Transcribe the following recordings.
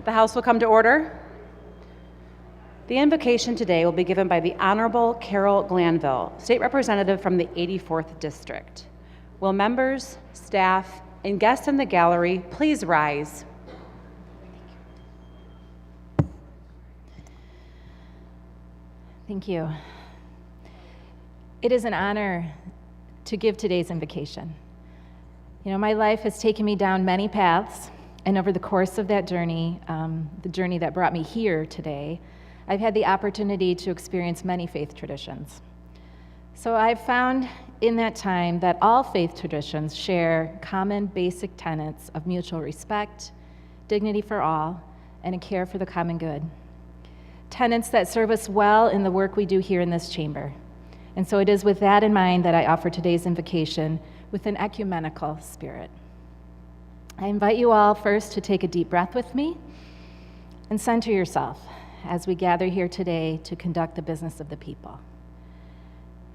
The House will come to order. The invocation today will be given by the Honorable Carol Glanville, State Representative from the 84th District. Will members, staff, and guests in the gallery please rise? Thank you. It is an honor to give today's invocation. You know, my life has taken me down many paths, and over the course of that journey, the journey that brought me here today, I've had the opportunity to experience many faith traditions. So I've found in that time that all faith traditions share common basic tenets of mutual respect, dignity for all, and a care for the common good. Tenets that serve us well in the work we do here in this chamber. And so it is with that in mind that I offer today's invocation with an ecumenical spirit. I invite you all first to take a deep breath with me and center yourself as we gather here today to conduct the business of the people.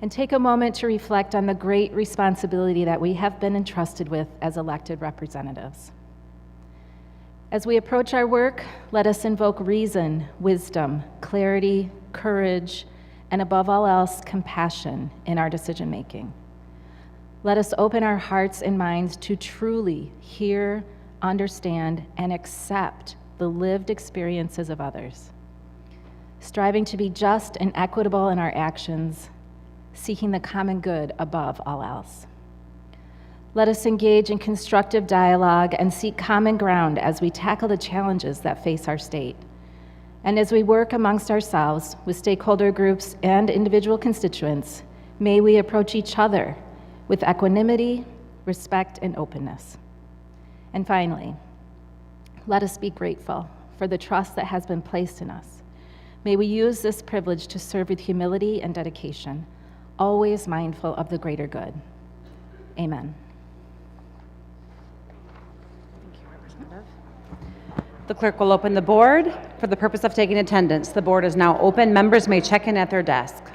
And take a moment to reflect on the great responsibility that we have been entrusted with as elected representatives. As we approach our work, let us invoke reason, wisdom, clarity, courage, and above all else, compassion in our decision-making. Let us open our hearts and minds to truly hear, understand, and accept the lived experiences of others, striving to be just and equitable in our actions, seeking the common good above all else. Let us engage in constructive dialogue and seek common ground as we tackle the challenges that face our state. And as we work amongst ourselves with stakeholder groups and individual constituents, may we approach each other with equanimity, respect, and openness. And finally, let us be grateful for the trust that has been placed in us. May we use this privilege to serve with humility and dedication, always mindful of the greater good. Amen. The clerk will open the board for the purpose of taking attendance. The board is now open. Members may check in at their desk.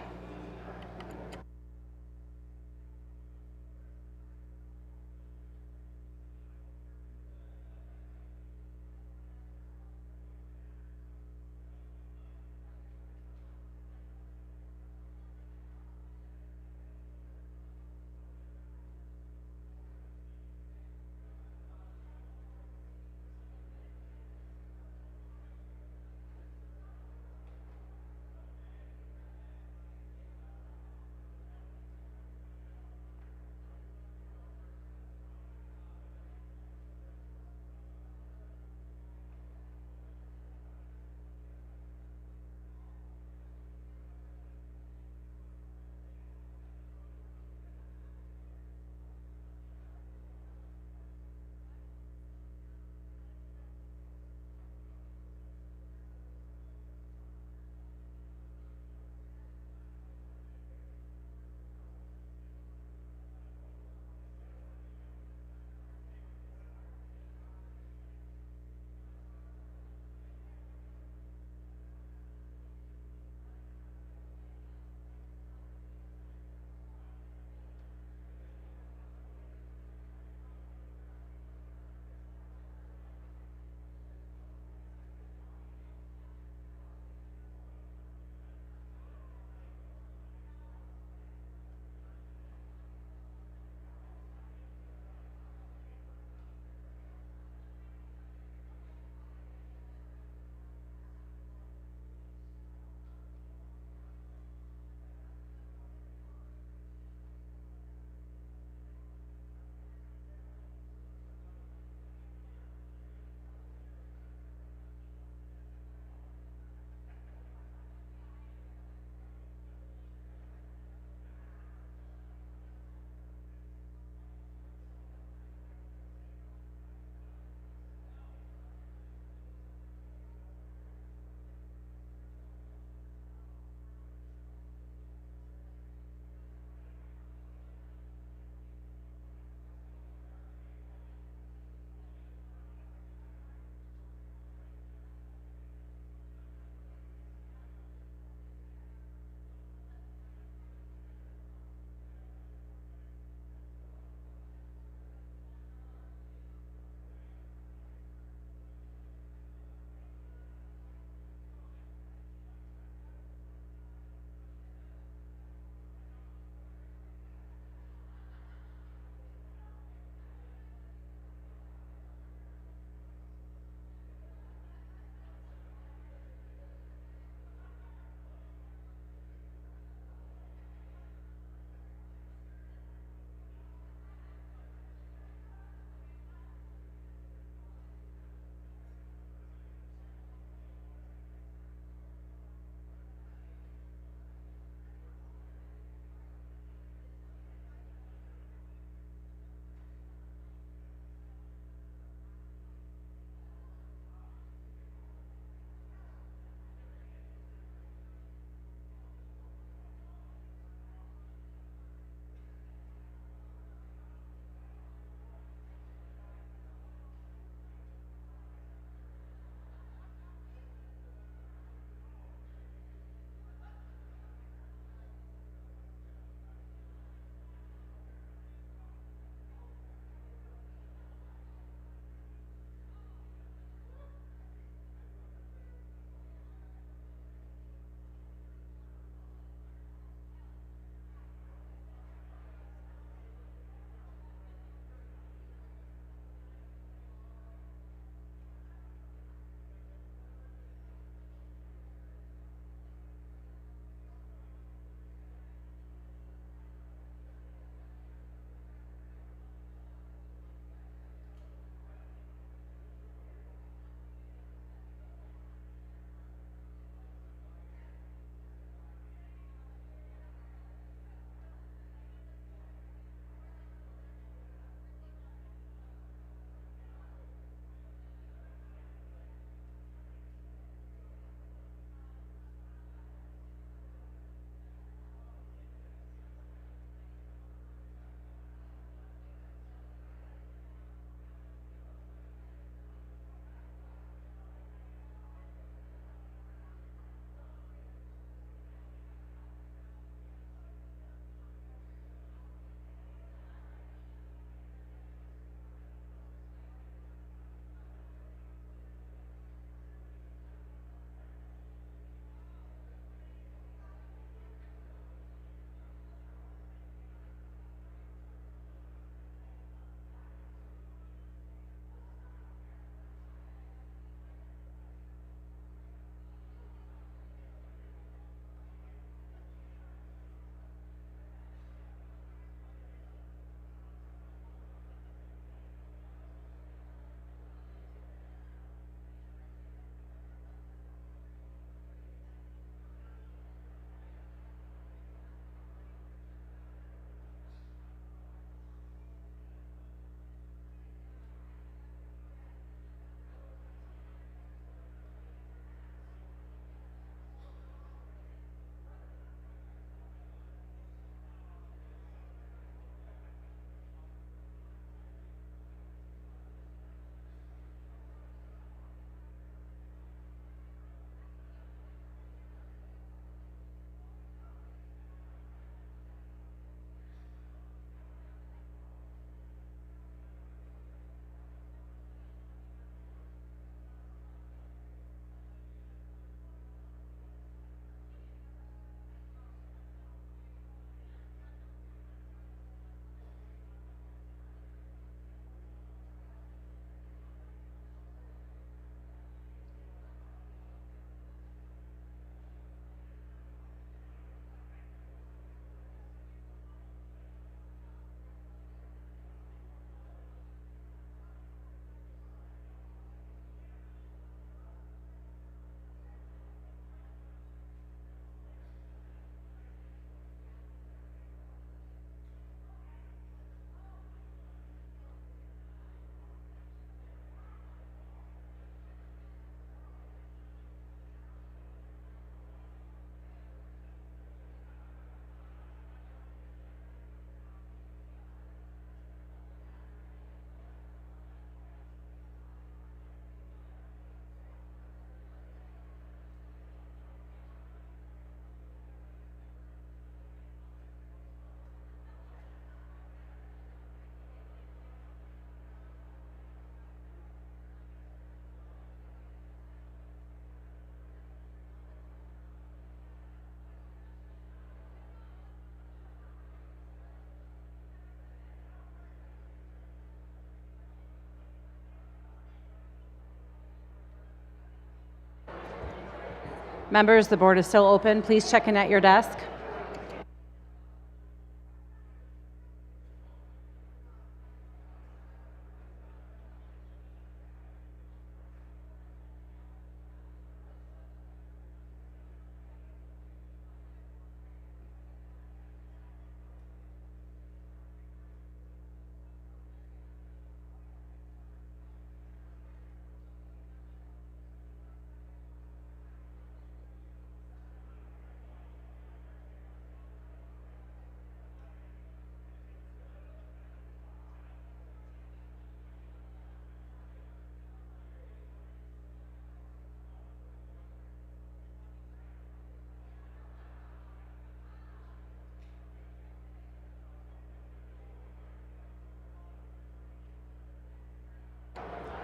Members, the board is still open. Please check in at your desk.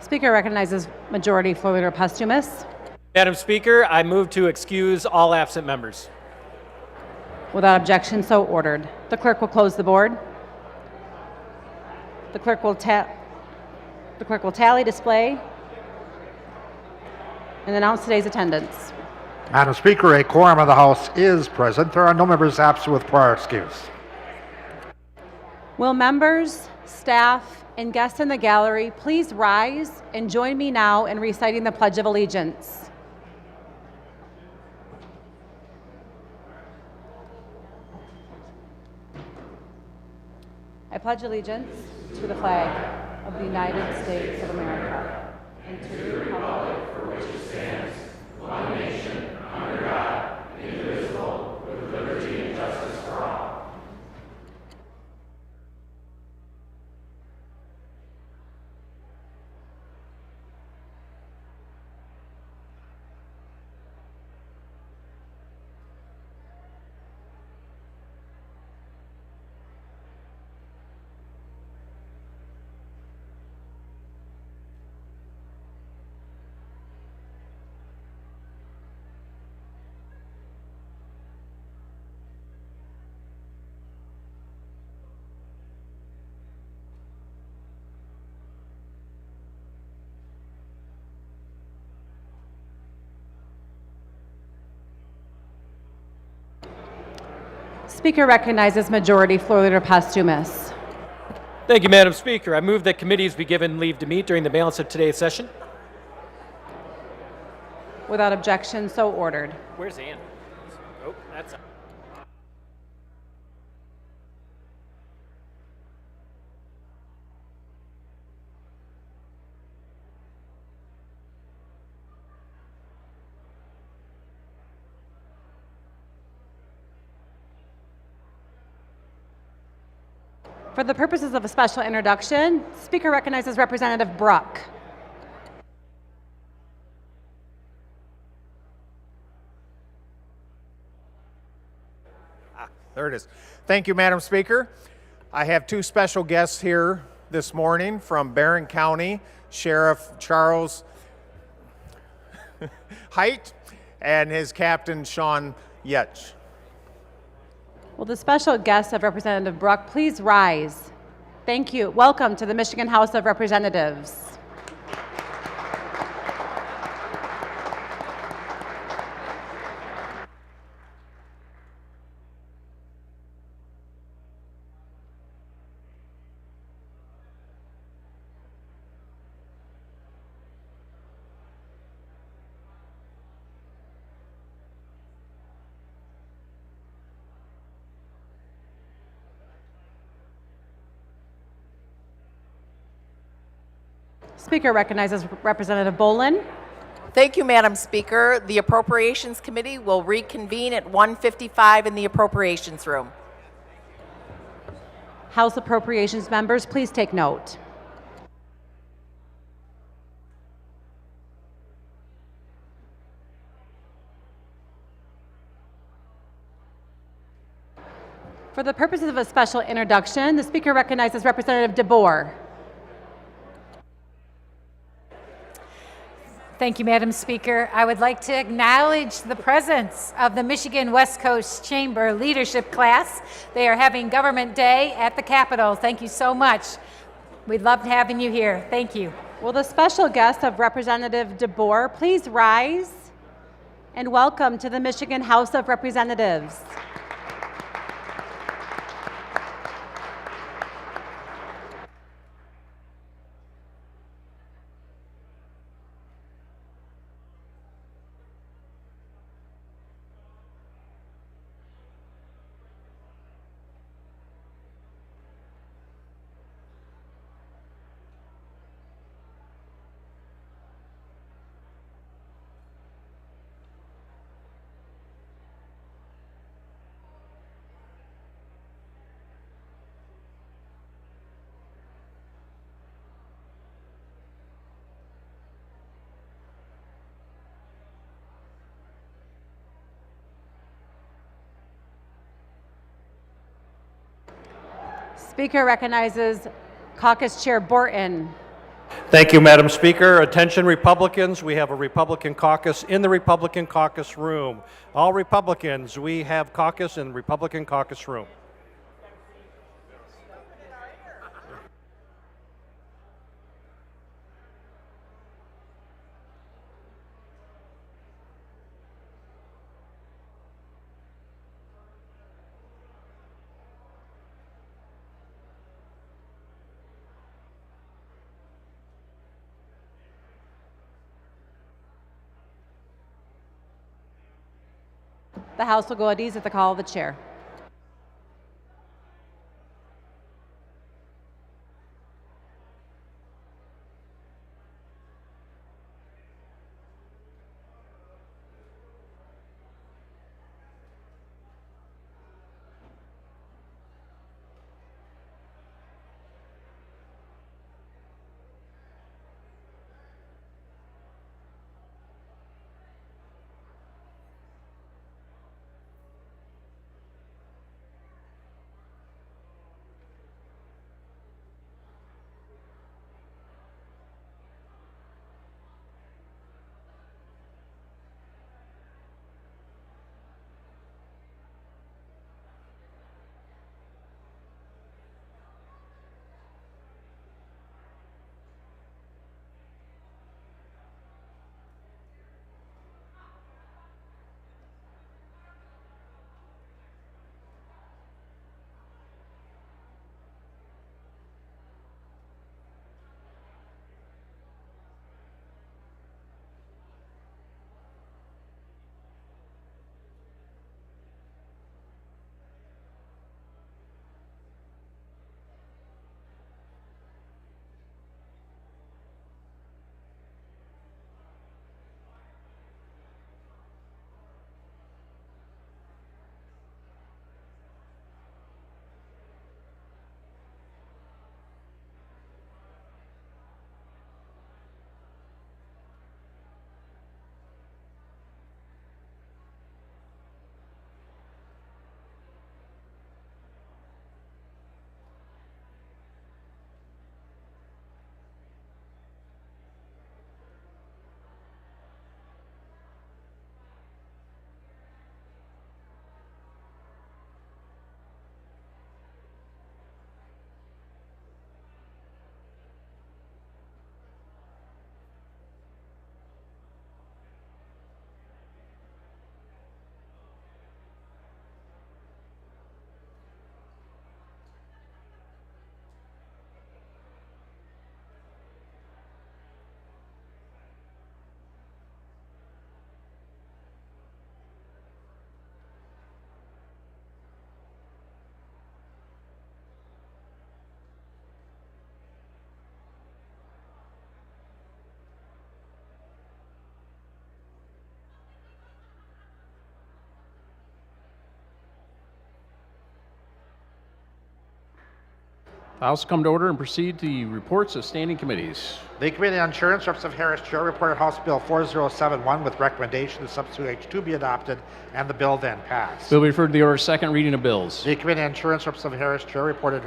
Speaker recognizes Majority Floor Leader Posthumus. Madam Speaker, I move to excuse all absent members. Without objection, so ordered. The clerk will close the board. The clerk will tally, display, and announce today's attendance. Madam Speaker, a quorum of the House is present. There are no members absent with prior excuse. Will members, staff, and guests in the gallery please rise and join me now in reciting the Pledge of Allegiance. I pledge allegiance to the flag of the United States of America and to the republic for which it stands, one nation, under God, indivisible, with liberty and justice for all. Speaker recognizes Majority Floor Leader Posthumus. Thank you, Madam Speaker. I move that committees be given leave to meet during the balance of today's session. Without objection, so ordered. Where's Ann? Oh, that's... For the purposes of a special introduction, Speaker recognizes Representative Bruck. There it is. Thank you, Madam Speaker. I have two special guests here this morning from Barron County, Sheriff Charles Height and his Captain Sean Yetch. Will the special guest of Representative Bruck please rise? Thank you. Welcome to the Michigan House of Representatives. Speaker recognizes Representative Bolin. Thank you, Madam Speaker. The Appropriations Committee will reconvene at 1:55 in the Appropriations Room. House Appropriations members, please take note. For the purposes of a special introduction, the Speaker recognizes Representative DeBoer. Thank you, Madam Speaker. I would like to acknowledge the presence of the Michigan West Coast Chamber Leadership Class. They are having Government Day at the Capitol. Thank you so much. We loved having you here. Thank you. Will the special guest of Representative DeBoer please rise and welcome to the Michigan House of Representatives. Speaker recognizes Caucus Chair Borton. Thank you, Madam Speaker. Attention Republicans, we have a Republican caucus in the Republican caucus room. All Republicans, we have caucus in the Republican caucus room. The House will go at ease at the call of the chair. The House come to order and proceed to the reports of standing committees. The Committee on Insurance, Representative Harris Chair, reported House Bill 4071 with recommendation to substitute H2 be adopted and the bill then passed. Bill be referred to the order of second reading of bills. The Committee on Insurance, Representative Harris Chair, reported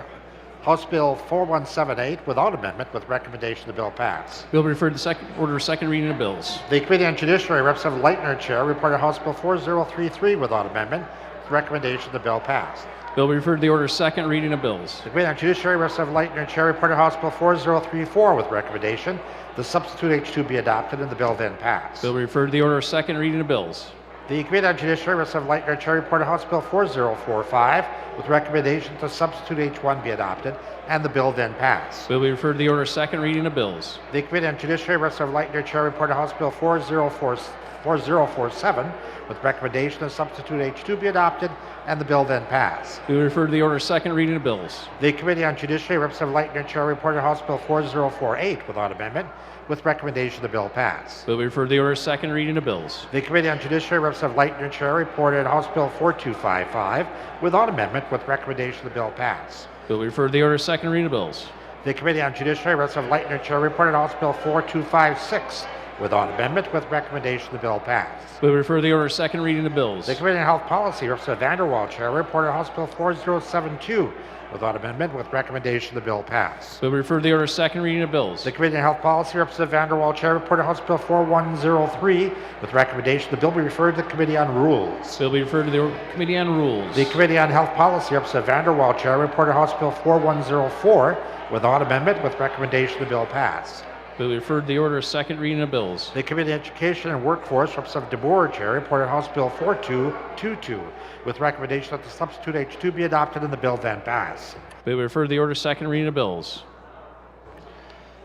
House Bill 4178 without amendment with recommendation the bill pass. Bill be referred to the order of second reading of bills. The Committee on Judiciary, Representative Leitner Chair, reported House Bill 4033 without amendment with recommendation the bill pass. Bill be referred to the order of second reading of bills. The Committee on Judiciary, Representative Leitner Chair, reported House Bill 4034 with recommendation the substitute H2 be adopted and the bill then pass. Bill be referred to the order of second reading of bills. The Committee on Judiciary, Representative Lightner, Chair, reported House Bill 4045 with recommendation to substitute H1 be adopted and the bill then pass. Bill be referred to the order of second reading of bills. The Committee on Judiciary, Representative Lightner, Chair, reported House Bill 4047 with recommendation to substitute H2 be adopted and the bill then pass. Bill be referred to the order of second reading of bills. The Committee on Judiciary, Representative Lightner, Chair, reported House Bill 4048 without amendment with recommendation the bill pass. Bill be referred to the order of second reading of bills. The Committee on Judiciary, Representative Lightner, Chair, reported House Bill 4255 without amendment with recommendation the bill pass. Bill be referred to the order of second reading of bills. The Committee on Judiciary, Representative Lightner, Chair, reported House Bill 4256 without amendment with recommendation the bill pass. Bill be referred to the order of second reading of bills. The Committee on Health Policy, Representative Vanderwall, Chair, reported House Bill 4072 without amendment with recommendation the bill pass. Bill be referred to the order of second reading of bills. The Committee on Health Policy, Representative Vanderwall, Chair, reported House Bill 4103 with recommendation the bill be referred to the Committee on Rules. Bill be referred to the Committee on Rules. The Committee on Health Policy, Representative Vanderwall, Chair, reported House Bill 4104 without amendment with recommendation the bill pass. Bill be referred to the order of second reading of bills. The Committee on Education and Workforce, Representative DeBoer, Chair, reported House Bill 4222 with recommendation that the substitute H2 be adopted and the bill then pass. Bill be referred to the order of second reading of bills.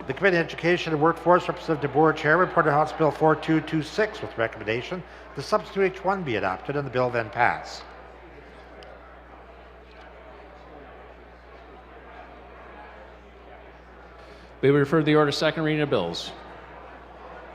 The Committee on Education and Workforce, Representative DeBoer, Chair, reported House Bill 4226 with recommendation the substitute H1 be adopted and the bill then pass. Bill be referred to the order of second reading of bills.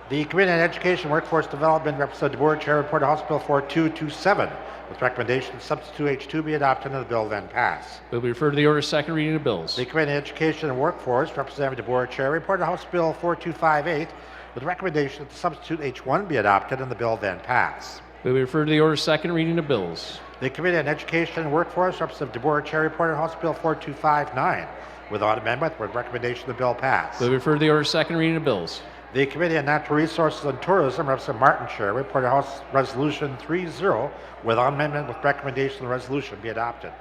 The Committee on Education and Workforce Development, Representative DeBoer, Chair, reported House Bill 4227 with recommendation to substitute H2 be adopted and the bill then pass. Bill be referred to the order of second reading of bills. The Committee on Education and Workforce, Representative DeBoer, Chair, reported House Bill 4258 with recommendation that the substitute H1 be adopted and the bill then pass. Bill be referred to the order of second reading of bills. The Committee on Education and Workforce, Representative DeBoer, Chair, reported House Bill 4259 without amendment with recommendation the bill pass. Bill be referred to the order of second reading of bills. The Committee on Natural Resources and Tourism, Representative Martin, Chair, reported House Resolution 30 without amendment with recommendation the resolution be adopted.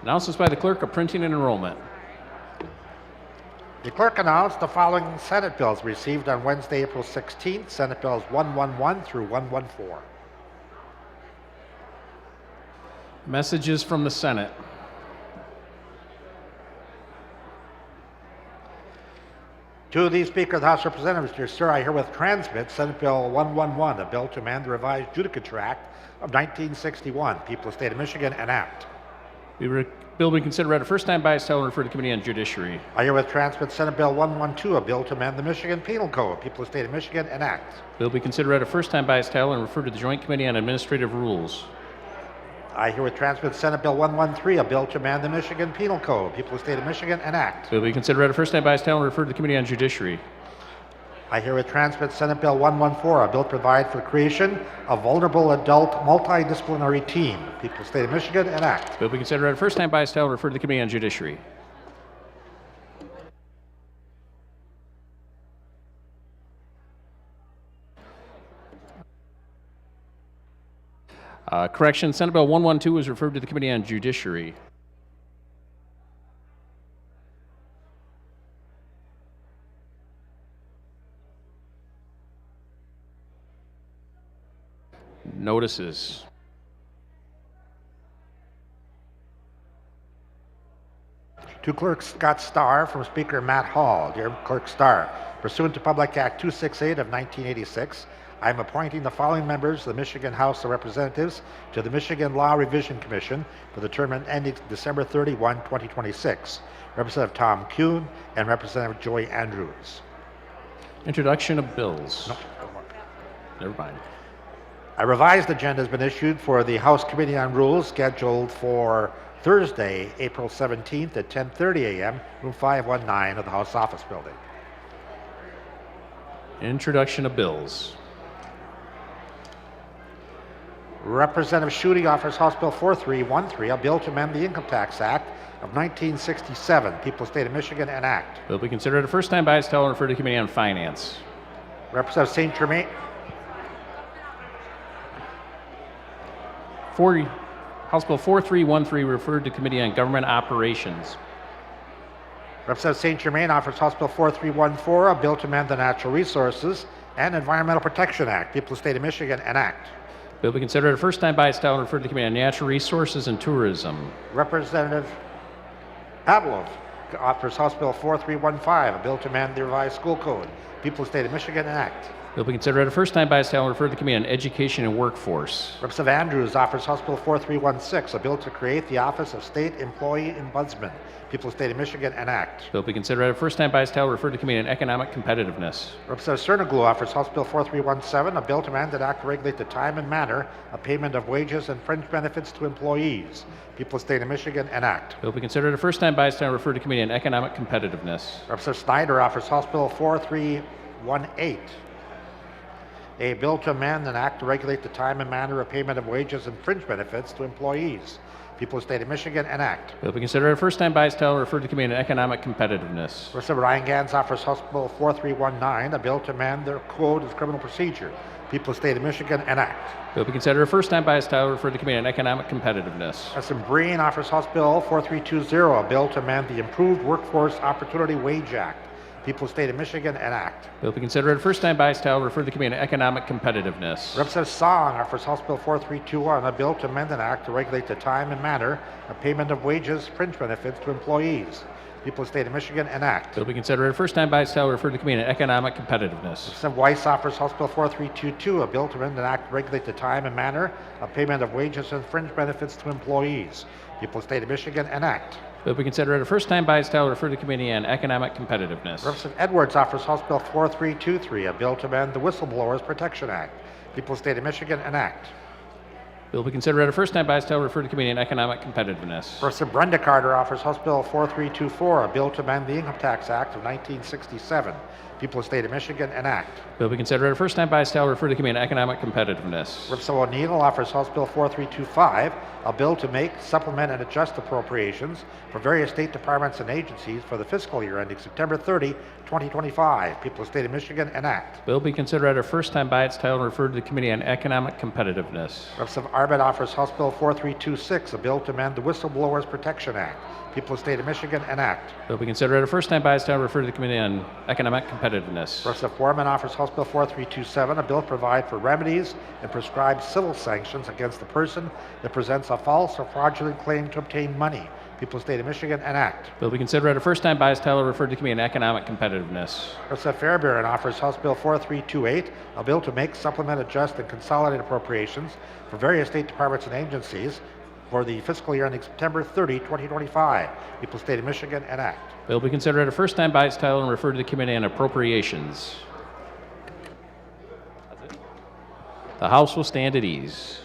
Announcements by the Clerk of Printing and Enrollment. The clerk announced the following Senate bills received on Wednesday, April 16th. Senate Bills 111 through 114. Messages from the Senate. To the Speaker of the House of Representatives, dear sir, I herewith transmit Senate Bill 111, a bill to amend the revised Judicature Act of 1961, People of the State of Michigan, enact. Bill be considered read a first time by its title and referred to the Committee on Judiciary. I herewith transmit Senate Bill 112, a bill to amend the Michigan Penal Code, People of the State of Michigan, enact. Bill be considered read a first time by its title and referred to the Joint Committee on Administrative Rules. I herewith transmit Senate Bill 113, a bill to amend the Michigan Penal Code, People of the State of Michigan, enact. Bill be considered read a first time by its title and referred to the Committee on Judiciary. I herewith transmit Senate Bill 114, a bill to provide for the creation of vulnerable adult multidisciplinary team, People of the State of Michigan, enact. Bill be considered read a first time by its title and referred to the Committee on Judiciary. Correction, Senate Bill 112 is referred to the Committee on Judiciary. Notices. To Clerk Scott Starr from Speaker Matt Hall. Dear Clerk Starr, pursuant to Public Act 268 of 1986, I am appointing the following members of the Michigan House of Representatives to the Michigan Law Revision Commission for the term ending December 31, 2026. Representative Tom Kuhn and Representative Joy Andrews. Introduction of bills. No. Never mind. A revised agenda has been issued for the House Committee on Rules scheduled for Thursday, April 17th at 10:30 a.m., room 519 of the House Office Building. Introduction of bills. Representative Schuette offers House Bill 4313, a bill to amend the Income Tax Act of 1967, People of the State of Michigan, enact. Bill be considered a first time by its title and referred to the Committee on Finance. Representative St. Germain. House Bill 4313 referred to Committee on Government Operations. Representative St. Germain offers House Bill 4314, a bill to amend the Natural Resources and Environmental Protection Act. People of the State of Michigan enact. Bill be considered a first time by its title and referred to the Committee on Natural Resources and Tourism. Representative Pavlov offers House Bill 4315, a bill to amend the revised school code. People of the State of Michigan enact. Bill be considered a first time by its title and referred to the Committee on Education and Workforce. Representative Andrews offers House Bill 4316, a bill to create the Office of State Employee Ombudsman. People of the State of Michigan enact. Bill be considered a first time by its title and referred to the Committee on Economic Competitiveness. Representative Cernoglu offers House Bill 4317, a bill to amend an act to regulate the time and manner of payment of wages and fringe benefits to employees. People of the State of Michigan enact. Bill be considered a first time by its title and referred to the Committee on Economic Competitiveness. Representative Snyder offers House Bill 4318, a bill to amend an act to regulate the time and manner of payment of wages and fringe benefits to employees. People of the State of Michigan enact. Bill be considered a first time by its title and referred to the Committee on Economic Competitiveness. Representative Ryan Gans offers House Bill 4319, a bill to amend the Code of Criminal Procedure. People of the State of Michigan enact. Bill be considered a first time by its title and referred to the Committee on Economic Competitiveness. Representative Breen offers House Bill 4320, a bill to amend the Improved Workforce Opportunity Wage Act. People of the State of Michigan enact. Bill be considered a first time by its title and referred to the Committee on Economic Competitiveness. Representative Song offers House Bill 4321, a bill to amend an act to regulate the time and manner of payment of wages, fringe benefits to employees. People of the State of Michigan enact. Bill be considered a first time by its title and referred to the Committee on Economic Competitiveness. Representative Weiss offers House Bill 4322, a bill to amend an act to regulate the time and manner of payment of wages and fringe benefits to employees. People of the State of Michigan enact. Bill be considered a first time by its title and referred to the Committee on Economic Competitiveness. Representative Edwards offers House Bill 4323, a bill to amend the Whistleblowers Protection Act. People of the State of Michigan enact. Bill be considered a first time by its title and referred to the Committee on Economic Competitiveness. Representative Brenda Carter offers House Bill 4324, a bill to amend the Income Tax Act of 1967. People of the State of Michigan enact. Bill be considered a first time by its title and referred to the Committee on Economic Competitiveness. Representative O'Neill offers House Bill 4325, a bill to make, supplement, and adjust appropriations for various state departments and agencies for the fiscal year ending September 30, 2025. People of the State of Michigan enact. Bill be considered a first time by its title and referred to the Committee on Economic Competitiveness. Representative Arbit offers House Bill 4326, a bill to amend the Whistleblowers Protection Act. People of the State of Michigan enact. Bill be considered a first time by its title and referred to the Committee on Economic Competitiveness. Representative Foreman offers House Bill 4327, a bill to provide for remedies and prescribe civil sanctions against the person that presents a false or fraudulent claim to obtain money. People of the State of Michigan enact. Bill be considered a first time by its title and referred to the Committee on Economic Competitiveness. Representative Fairbairn offers House Bill 4328, a bill to make, supplement, adjust, and consolidate appropriations for various state departments and agencies for the fiscal year ending September 30, 2025. People of the State of Michigan enact. Bill be considered a first time by its title and referred to the Committee on Appropriations. The House will stand at ease.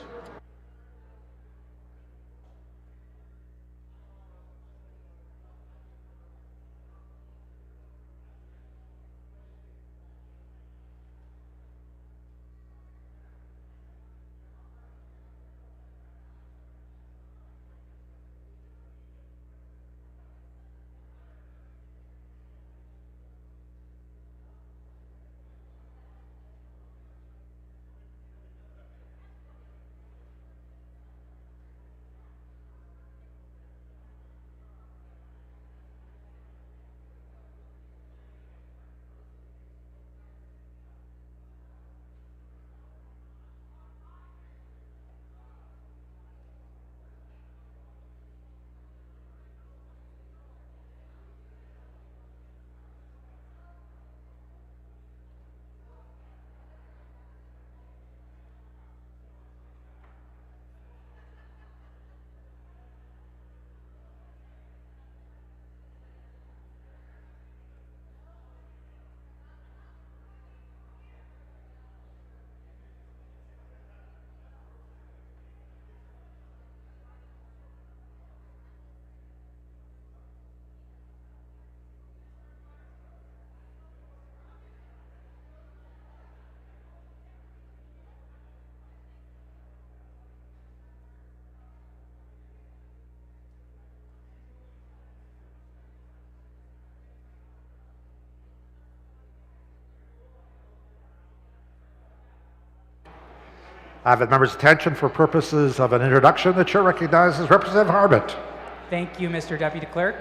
I have the members' attention for purposes of an introduction. The chair recognizes Representative Harbit. Thank you, Mr. Deputy Clerk.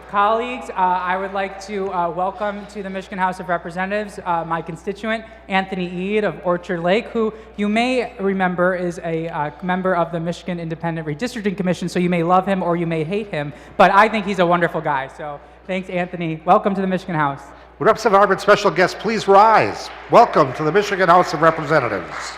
Colleagues, I would like to welcome to the Michigan House of Representatives my constituent, Anthony Eade of Orchard Lake, who you may remember is a member of the Michigan Independent Redistricting Commission, so you may love him or you may hate him, but I think he's a wonderful guy. So thanks, Anthony. Welcome to the Michigan House. Would Representative Harvard special guests please rise? Welcome to the Michigan House of Representatives.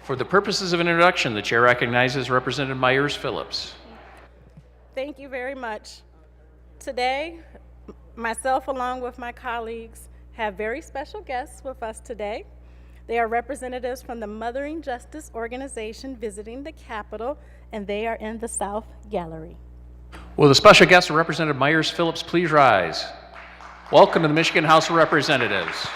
For the purposes of an introduction, the chair recognizes Representative Myers Phillips. Thank you very much. Today, myself along with my colleagues have very special guests with us today. They are representatives from the Mothering Justice Organization visiting the Capitol, and they are in the South Gallery. Will the special guest, Representative Myers Phillips, please rise? Welcome to the Michigan House of Representatives.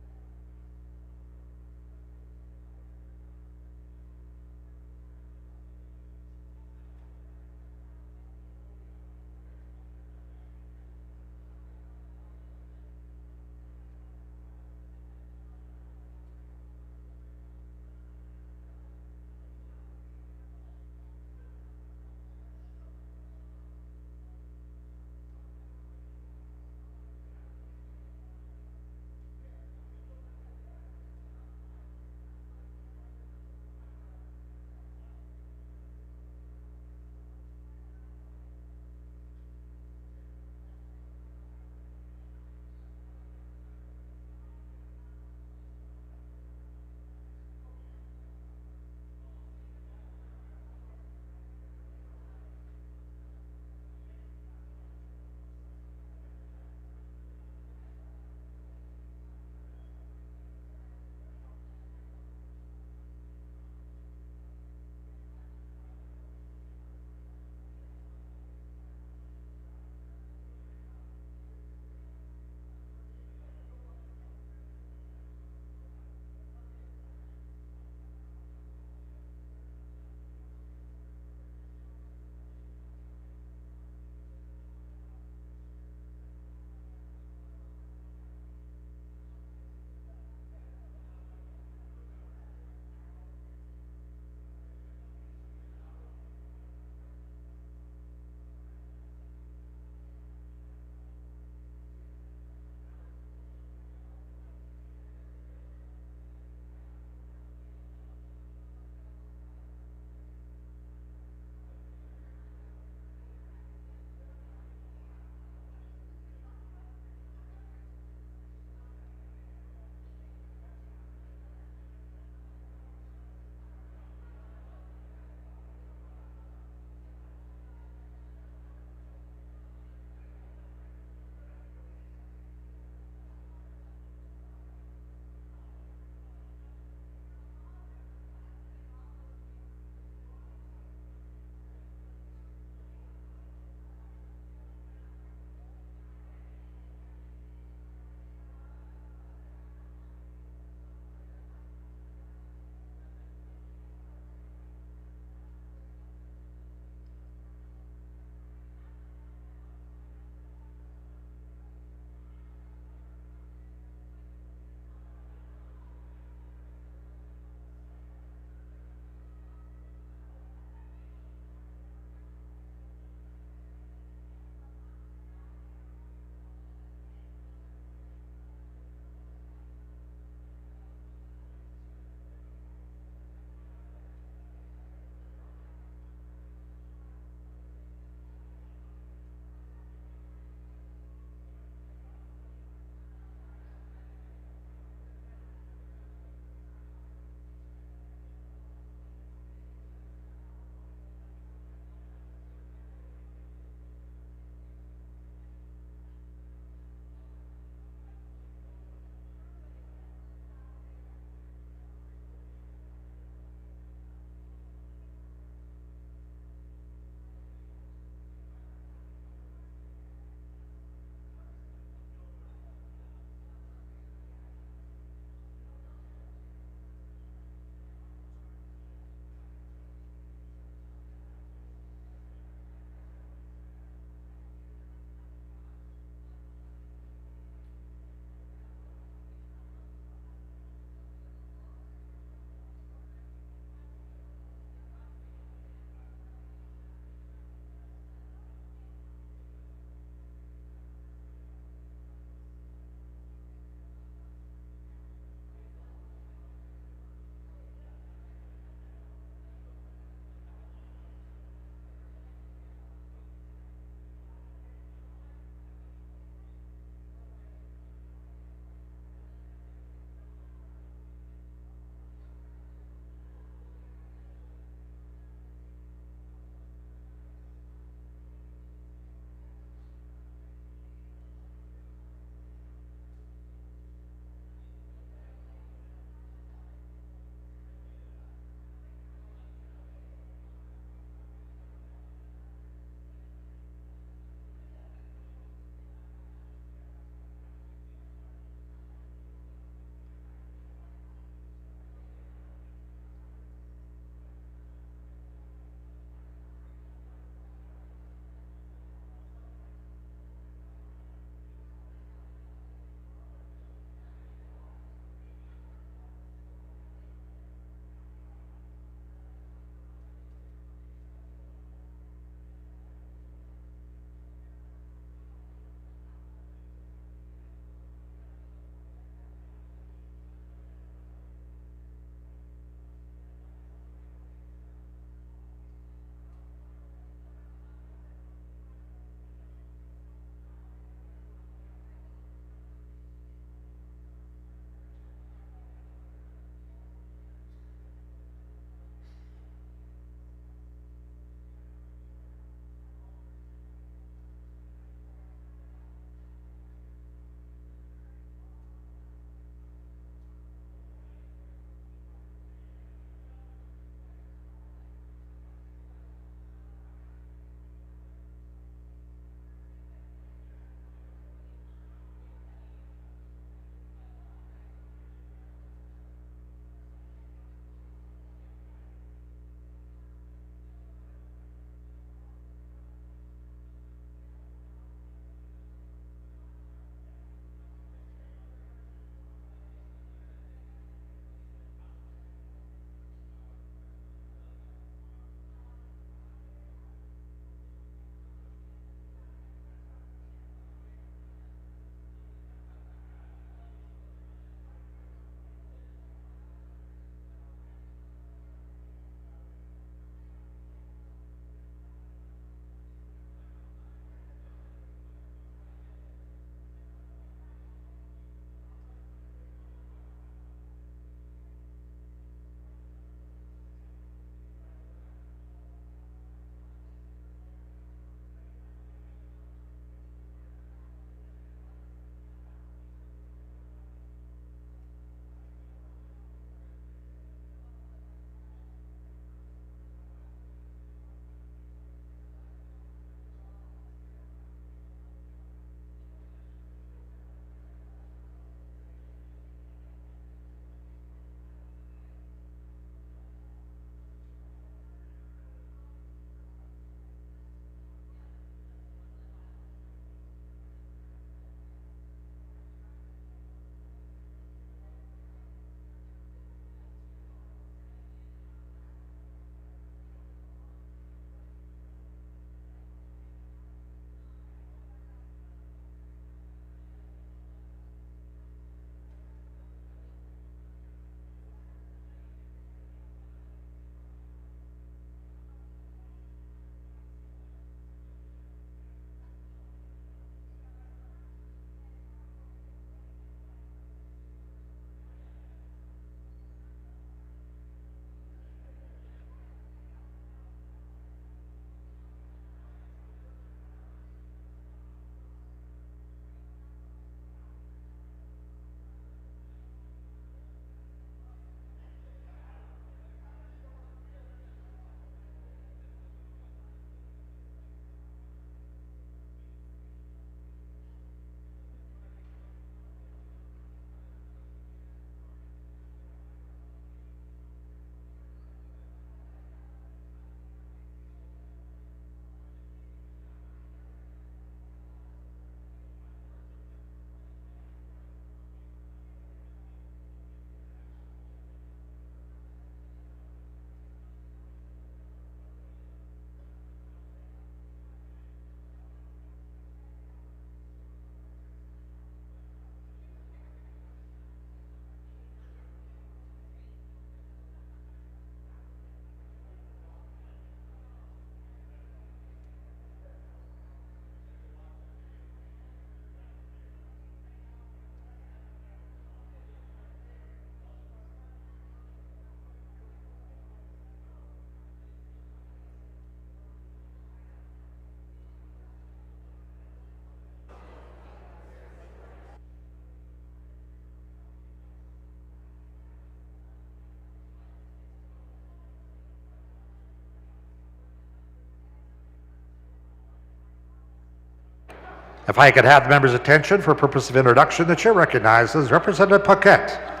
If I could have the members' attention for purpose of introduction, the chair recognizes Representative Paquette.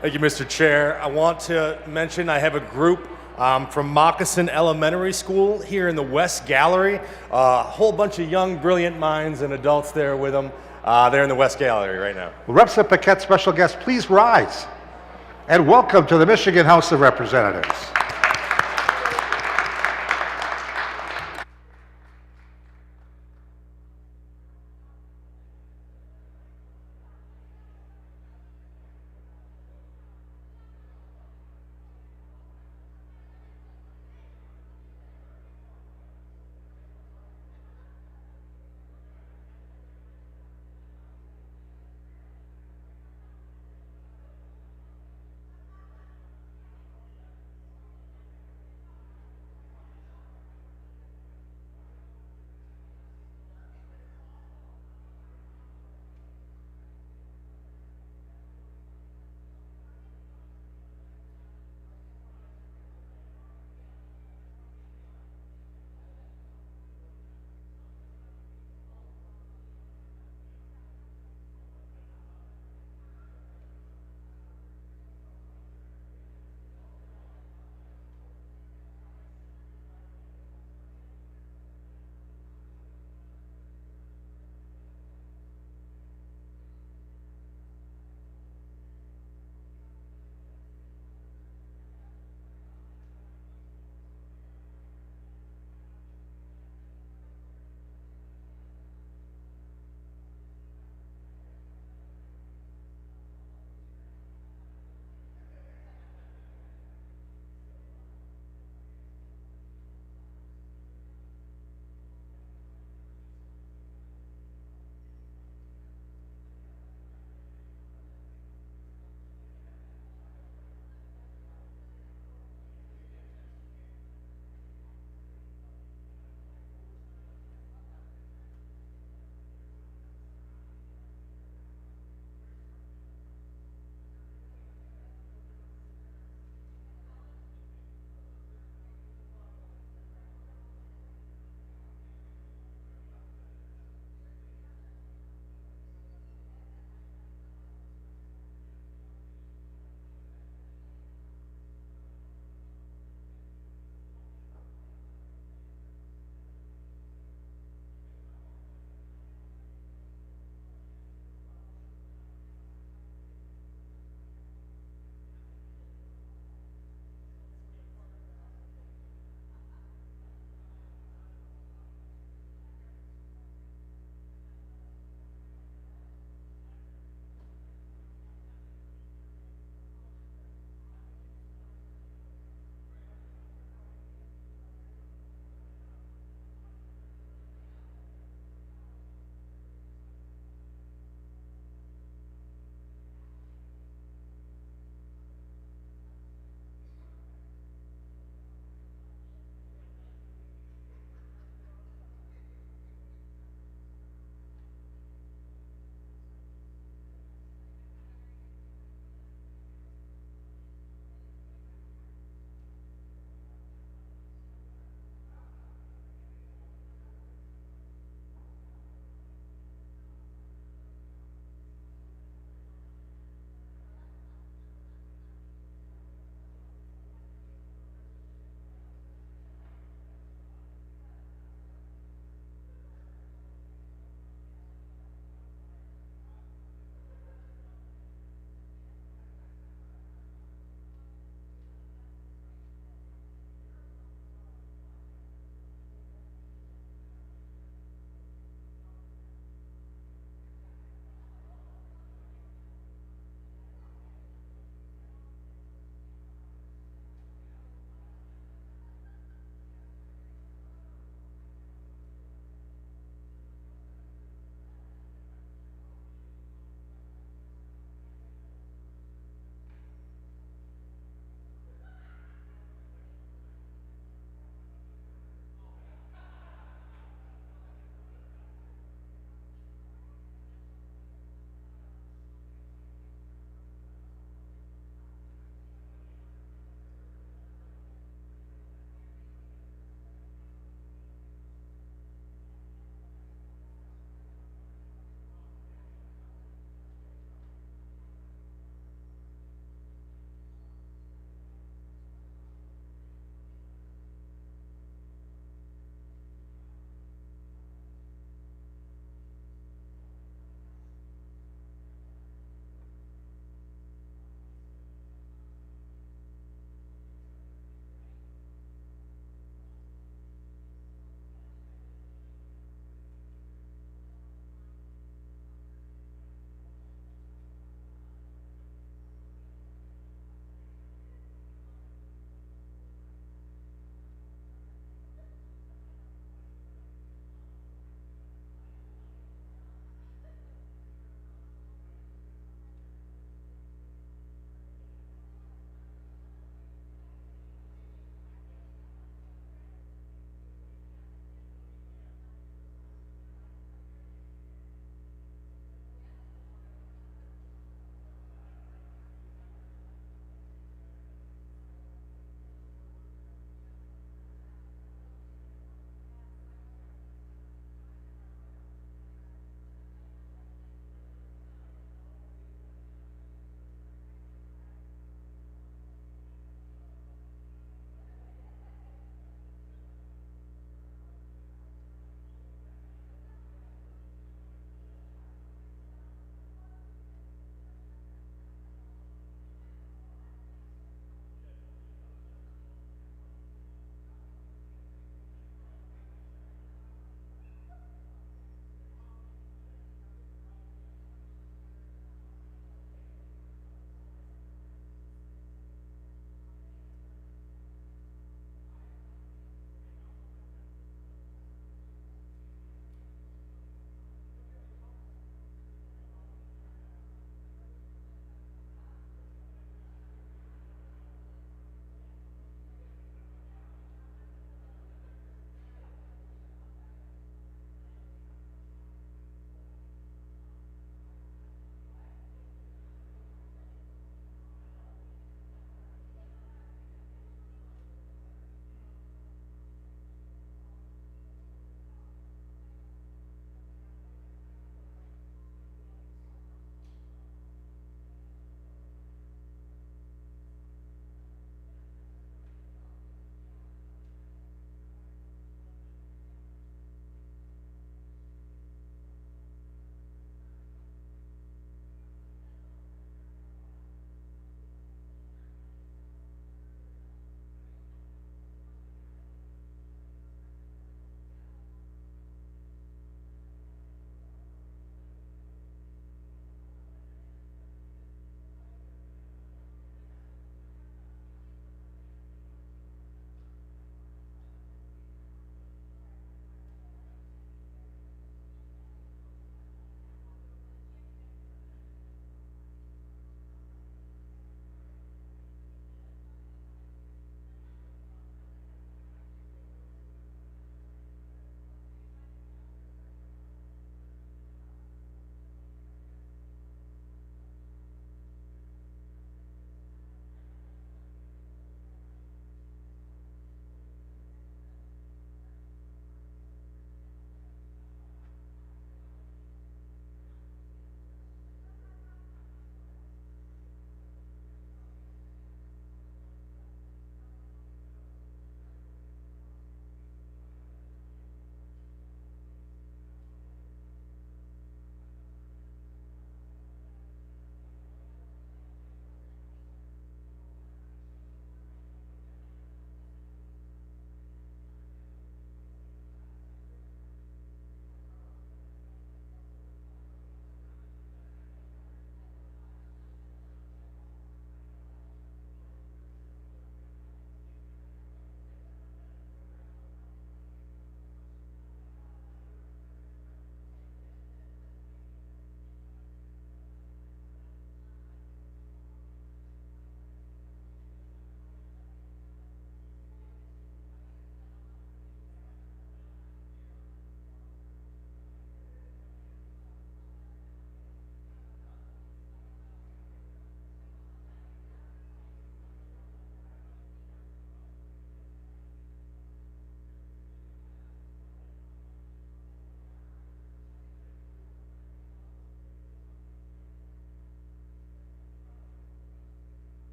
Thank you, Mr. Chair. I want to mention I have a group from Moccasin Elementary School here in the West Gallery. A whole bunch of young, brilliant minds and adults there with them. They're in the West Gallery right now. Will Representative Paquette's special guests please rise and welcome to the Michigan House of Representatives.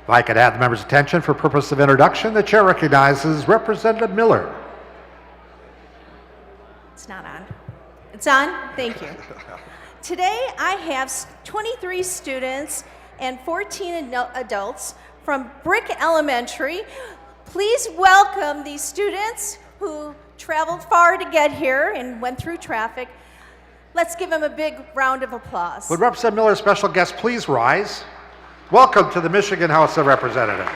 If I could have the members' attention for purpose of introduction, the chair recognizes Representative Miller. It's not on. It's on? Thank you. Today I have 23 students and 14 adults from Brick Elementary. Please welcome these students who traveled far to get here and went through traffic. Let's give them a big round of applause. Would Representative Miller's special guest please rise? Welcome to the Michigan House of Representatives.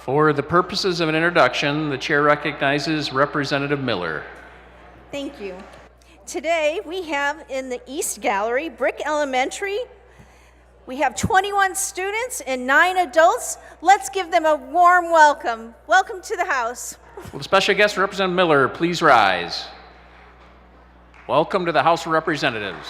For the purposes of an introduction, the chair recognizes Representative Miller. Thank you. Today we have in the East Gallery, Brick Elementary. We have 21 students and 9 adults. Let's give them a warm welcome. Welcome to the House. Will the special guest, Representative Miller, please rise? Welcome to the House of Representatives.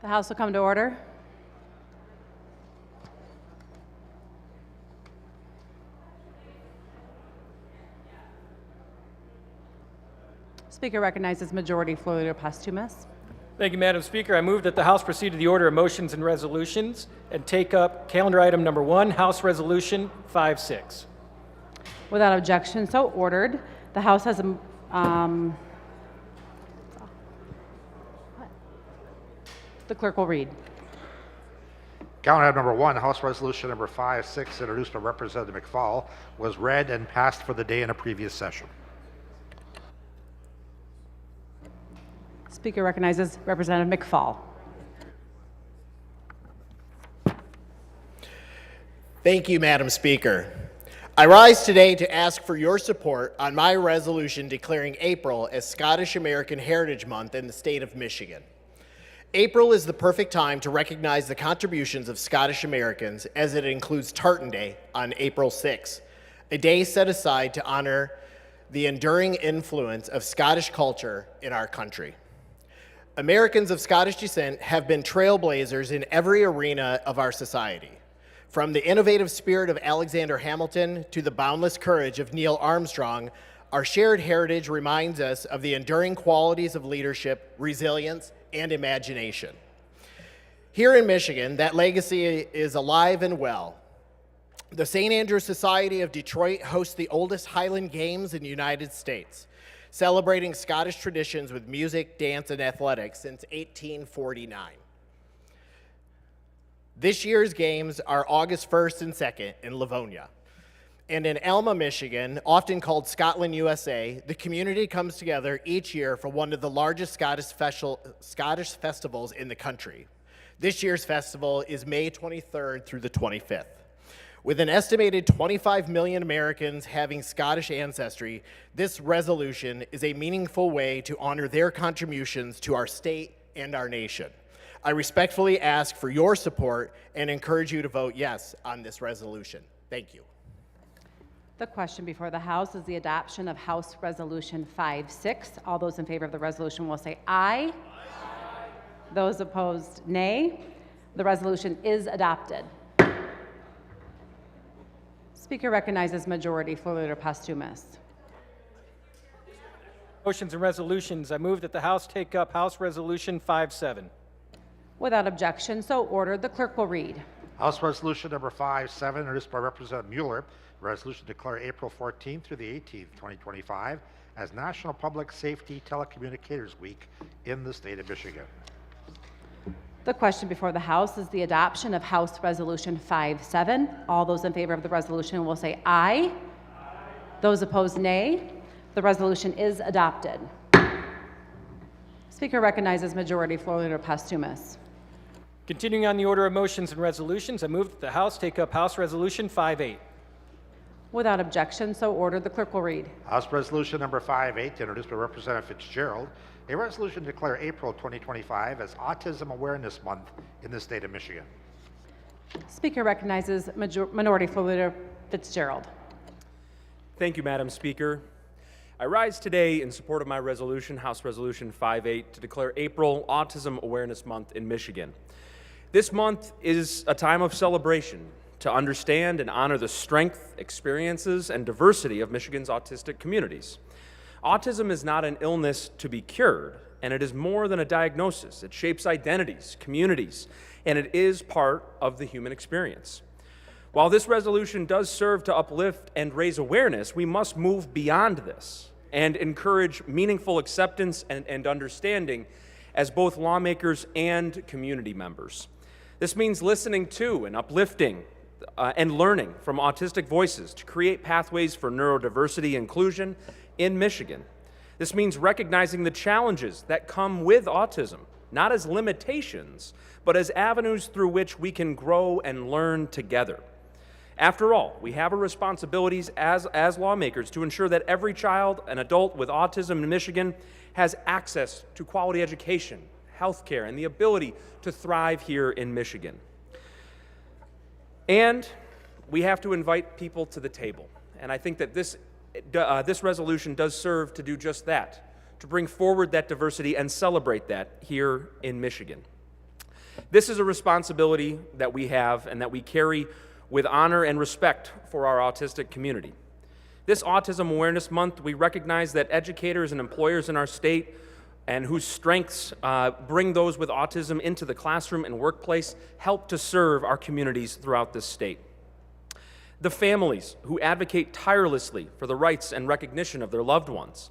The House will come to order. Speaker recognizes Majority Floor Leader Posthumus. Thank you, Madam Speaker. I move that the House proceed to the order of motions and resolutions and take up calendar item number 1, House Resolution 56. Without objection, so ordered. The House has a the clerk will read. Calendar item number 1, House Resolution number 56, introduced by Representative McFall, was read and passed for the day in a previous session. Speaker recognizes Representative McFall. Thank you, Madam Speaker. I rise today to ask for your support on my resolution declaring April as Scottish American Heritage Month in the state of Michigan. April is the perfect time to recognize the contributions of Scottish Americans, as it includes Tartan Day on April 6, a day set aside to honor the enduring influence of Scottish culture in our country. Americans of Scottish descent have been trailblazers in every arena of our society. From the innovative spirit of Alexander Hamilton to the boundless courage of Neil Armstrong, our shared heritage reminds us of the enduring qualities of leadership, resilience, and imagination. Here in Michigan, that legacy is alive and well. The St. Andrew Society of Detroit hosts the oldest Highland Games in the United States, celebrating Scottish traditions with music, dance, and athletics since 1849. This year's games are August 1st and 2nd in Livonia. And in Alma, Michigan, often called Scotland, USA, the community comes together each year for one of the largest Scottish festivals in the country. This year's festival is May 23rd through the 25th. With an estimated 25 million Americans having Scottish ancestry, this resolution is a meaningful way to honor their contributions to our state and our nation. I respectfully ask for your support and encourage you to vote yes on this resolution. Thank you. The question before the House is the adoption of House Resolution 56. All those in favor of the resolution will say aye. Aye. Those opposed, nay. The resolution is adopted. Speaker recognizes Majority Floor Leader Posthumus. Motions and resolutions. I move that the House take up House Resolution 57. Without objection, so ordered. The clerk will read. House Resolution number 57, introduced by Representative Mueller, resolution to declare April 14th through the 18th, 2025 as National Public Safety Telecommunicators Week in the state of Michigan. The question before the House is the adoption of House Resolution 57. All those in favor of the resolution will say aye. Aye. Those opposed, nay. The resolution is adopted. Speaker recognizes Majority Floor Leader Posthumus. Continuing on the order of motions and resolutions, I move that the House take up House Resolution 58. Without objection, so ordered. The clerk will read. House Resolution number 58, introduced by Representative Fitzgerald, a resolution to declare April 2025 as Autism Awareness Month in the state of Michigan. Speaker recognizes Minority Floor Leader Fitzgerald. Thank you, Madam Speaker. I rise today in support of my resolution, House Resolution 58, to declare April Autism Awareness Month in Michigan. This month is a time of celebration to understand and honor the strength, experiences, and diversity of Michigan's autistic communities. Autism is not an illness to be cured, and it is more than a diagnosis. It shapes identities, communities, and it is part of the human experience. While this resolution does serve to uplift and raise awareness, we must move beyond this and encourage meaningful acceptance and understanding as both lawmakers and community members. This means listening to and uplifting and learning from autistic voices to create pathways for neurodiversity inclusion in Michigan. This means recognizing the challenges that come with autism, not as limitations, but as avenues through which we can grow and learn together. After all, we have a responsibility as lawmakers to ensure that every child and adult with autism in Michigan has access to quality education, health care, and the ability to thrive here in Michigan. And we have to invite people to the table. And I think that this resolution does serve to do just that, to bring forward that diversity and celebrate that here in Michigan. This is a responsibility that we have and that we carry with honor and respect for our autistic community. This Autism Awareness Month, we recognize that educators and employers in our state and whose strengths bring those with autism into the classroom and workplace help to serve our communities throughout this state. The families who advocate tirelessly for the rights and recognition of their loved ones.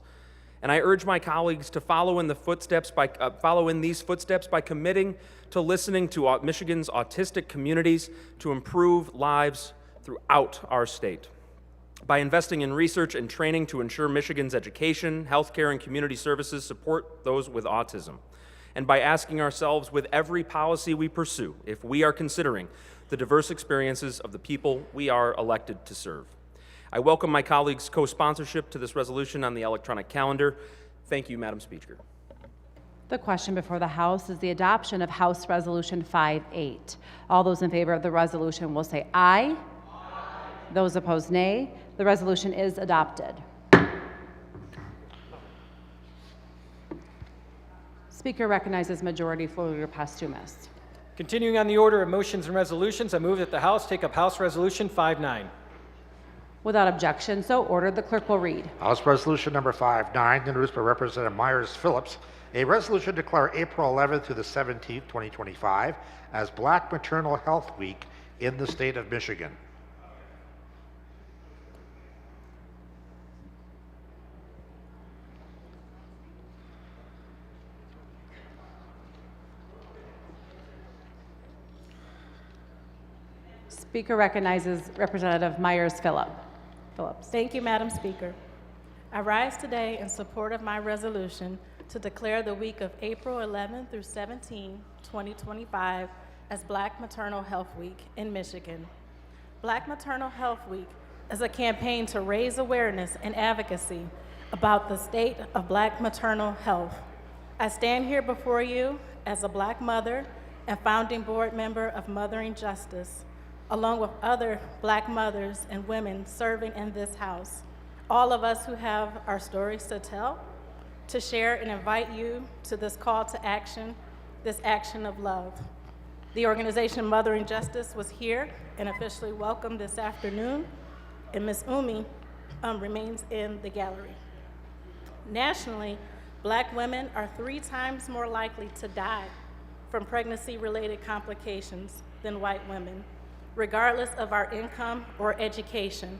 And I urge my colleagues to follow in these footsteps by committing to listening to Michigan's autistic communities to improve lives throughout our state. By investing in research and training to ensure Michigan's education, healthcare, and community services support those with autism. And by asking ourselves with every policy we pursue if we are considering the diverse experiences of the people we are elected to serve. I welcome my colleagues' co-sponsorship to this resolution on the electronic calendar. Thank you, Madam Speaker. The question before the House is the adoption of House Resolution 5-8. All those in favor of the resolution will say aye. Those opposed, nay. The resolution is adopted. Speaker recognizes Majority Floor Leader Posthumus. Continuing on the order of motions and resolutions, I move that the House take up House Resolution 5-9. Without objection, so ordered. The clerk will read. House Resolution number 5-9, introduced by Representative Myers Phillips, a resolution to declare April 11th to the 17th, 2025 as Black Maternal Health Week in the state of Michigan. Speaker recognizes Representative Myers Phillips. Thank you, Madam Speaker. I rise today in support of my resolution to declare the week of April 11 through 17, 2025 as Black Maternal Health Week in Michigan. Black Maternal Health Week is a campaign to raise awareness and advocacy about the state of Black maternal health. I stand here before you as a Black mother and founding board member of Mothering Justice, along with other Black mothers and women serving in this House. All of us who have our stories to tell, to share and invite you to this call to action, this action of love. The organization Mothering Justice was here and officially welcomed this afternoon, and Ms. Umi remains in the gallery. Nationally, Black women are 3 times more likely to die from pregnancy-related complications than white women, regardless of our income or education.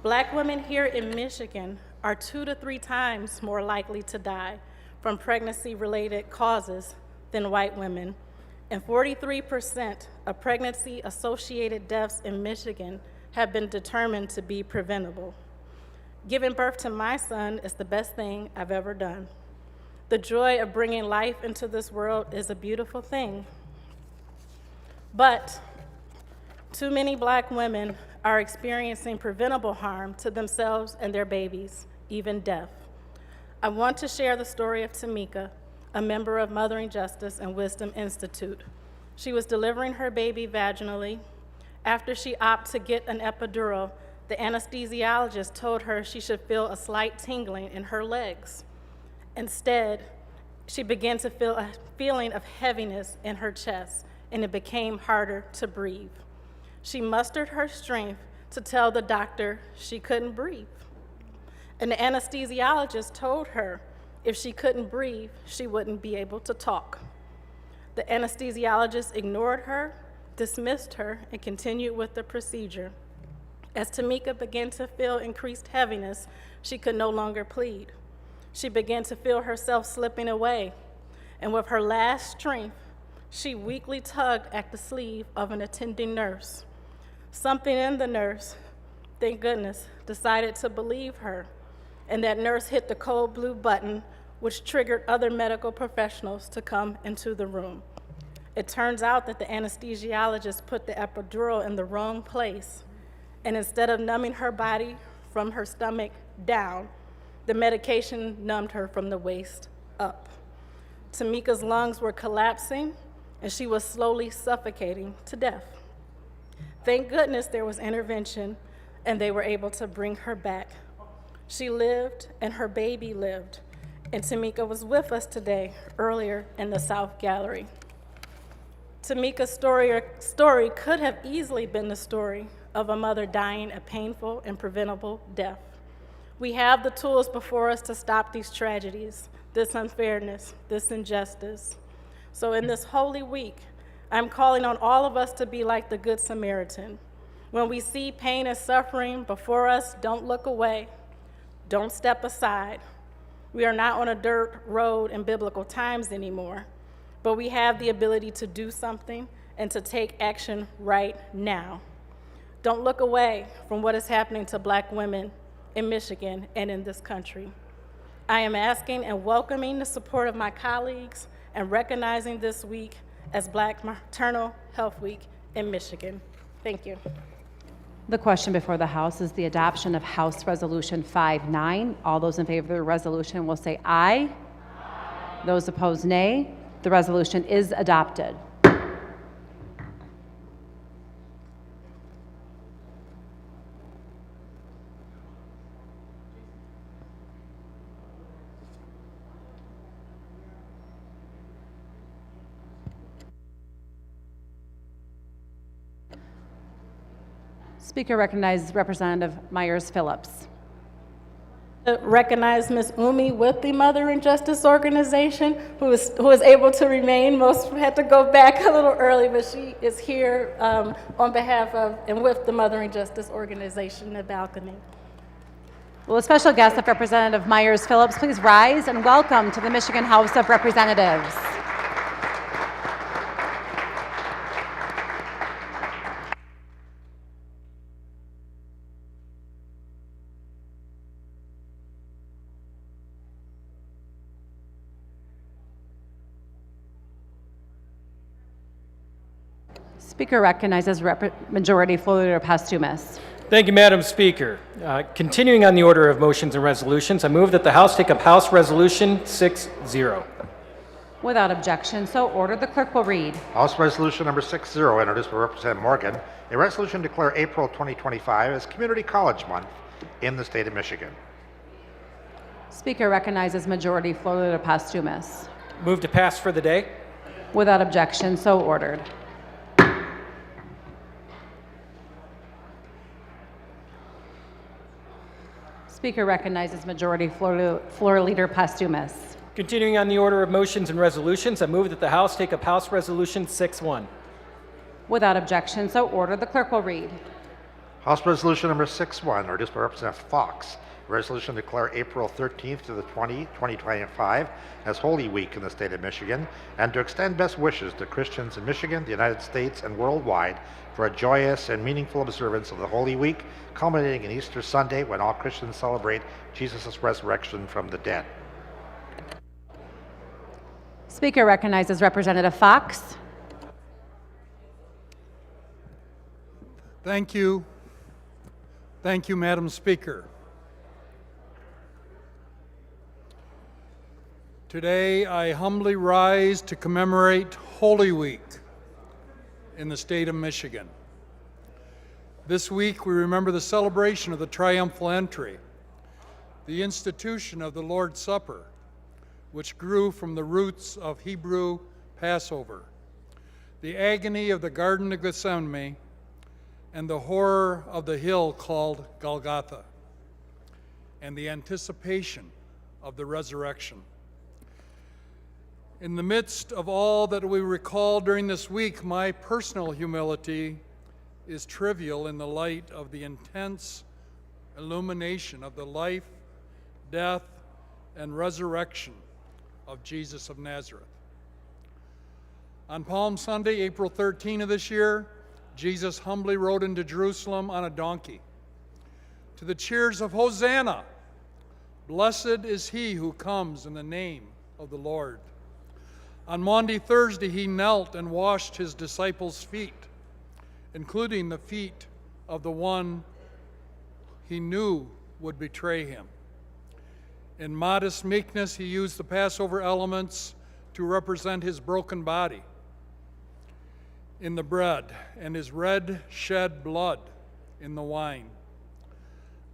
Black women here in Michigan are 2 to 3 times more likely to die from pregnancy-related causes than white women, and 43% of pregnancy-associated deaths in Michigan have been determined to be preventable. Giving birth to my son is the best thing I've ever done. The joy of bringing life into this world is a beautiful thing. But too many Black women are experiencing preventable harm to themselves and their babies, even death. I want to share the story of Tamika, a member of Mothering Justice and Wisdom Institute. She was delivering her baby vaginally. After she opted to get an epidural, the anesthesiologist told her she should feel a slight tingling in her legs. Instead, she began to feel a feeling of heaviness in her chest, and it became harder to breathe. She mustered her strength to tell the doctor she couldn't breathe. And the anesthesiologist told her if she couldn't breathe, she wouldn't be able to talk. The anesthesiologist ignored her, dismissed her, and continued with the procedure. As Tamika began to feel increased heaviness, she could no longer plead. She began to feel herself slipping away, and with her last strength, she weakly tugged at the sleeve of an attending nurse. Something in the nurse, thank goodness, decided to believe her, and that nurse hit the cold blue button, which triggered other medical professionals to come into the room. It turns out that the anesthesiologist put the epidural in the wrong place, and instead of numbing her body from her stomach down, the medication numbed her from the waist up. Tamika's lungs were collapsing, and she was slowly suffocating to death. Thank goodness there was intervention, and they were able to bring her back. She lived, and her baby lived, and Tamika was with us today, earlier in the South Gallery. Tamika's story could have easily been the story of a mother dying a painful and preventable death. We have the tools before us to stop these tragedies, this unfairness, this injustice. So in this Holy Week, I'm calling on all of us to be like the Good Samaritan. When we see pain and suffering before us, don't look away. Don't step aside. We are not on a dirt road in biblical times anymore, but we have the ability to do something and to take action right now. Don't look away from what is happening to Black women in Michigan and in this country. I am asking and welcoming the support of my colleagues and recognizing this week as Black Maternal Health Week in Michigan. Thank you. The question before the House is the adoption of House Resolution 59. All those in favor of the resolution will say aye. Aye. Those opposed, nay. The resolution is adopted. Speaker recognizes Representative Myers Phillips. Recognize Ms. Umi with the Mother and Justice Organization, who was able to remain. Most had to go back a little early, but she is here on behalf of and with the Mother and Justice Organization in the balcony. Will a special guest of Representative Myers Phillips please rise and welcome to the Michigan House of Representatives. Speaker recognizes Majority Floor Leader Pastumas. Thank you, Madam Speaker. Continuing on the order of motions and resolutions, I move that the House take up House Resolution 6-0. Without objection, so ordered. The clerk will read. House Resolution number 6-0, introduced by Representative Morgan, a resolution to declare April 2025 as Community College Month in the state of Michigan. Speaker recognizes Majority Floor Leader Pastumas. Move to pass for the day. Without objection, so ordered. Speaker recognizes Majority Floor Leader Pastumas. Continuing on the order of motions and resolutions, I move that the House take up House Resolution 6-1. Without objection, so ordered. The clerk will read. House Resolution number 6-1, introduced by Representative Fox, a resolution to declare April 13th to the 2025 as Holy Week in the state of Michigan, and to extend best wishes to Christians in Michigan, the United States, and worldwide for a joyous and meaningful observance of the Holy Week, culminating in Easter Sunday when all Christians celebrate Jesus' resurrection from the dead. Speaker recognizes Representative Fox. Thank you. Thank you, Madam Speaker. Today, I humbly rise to commemorate Holy Week in the state of Michigan. This week, we remember the celebration of the triumphal entry, the institution of the Lord's Supper, which grew from the roots of Hebrew Passover, the agony of the Garden of Gethsemane, and the horror of the hill called Golgotha, and the anticipation of the resurrection. In the midst of all that we recall during this week, my personal humility is trivial in the light of the intense illumination of the life, death, and resurrection of Jesus of Nazareth. On Palm Sunday, April 13 of this year, Jesus humbly rode into Jerusalem on a donkey. To the cheers of Hosanna, blessed is he who comes in the name of the Lord. On Maundy Thursday, he knelt and washed his disciples' feet, including the feet of the one he knew would betray him. In modest meekness, he used the Passover elements to represent his broken body in the bread and his red shed blood in the wine.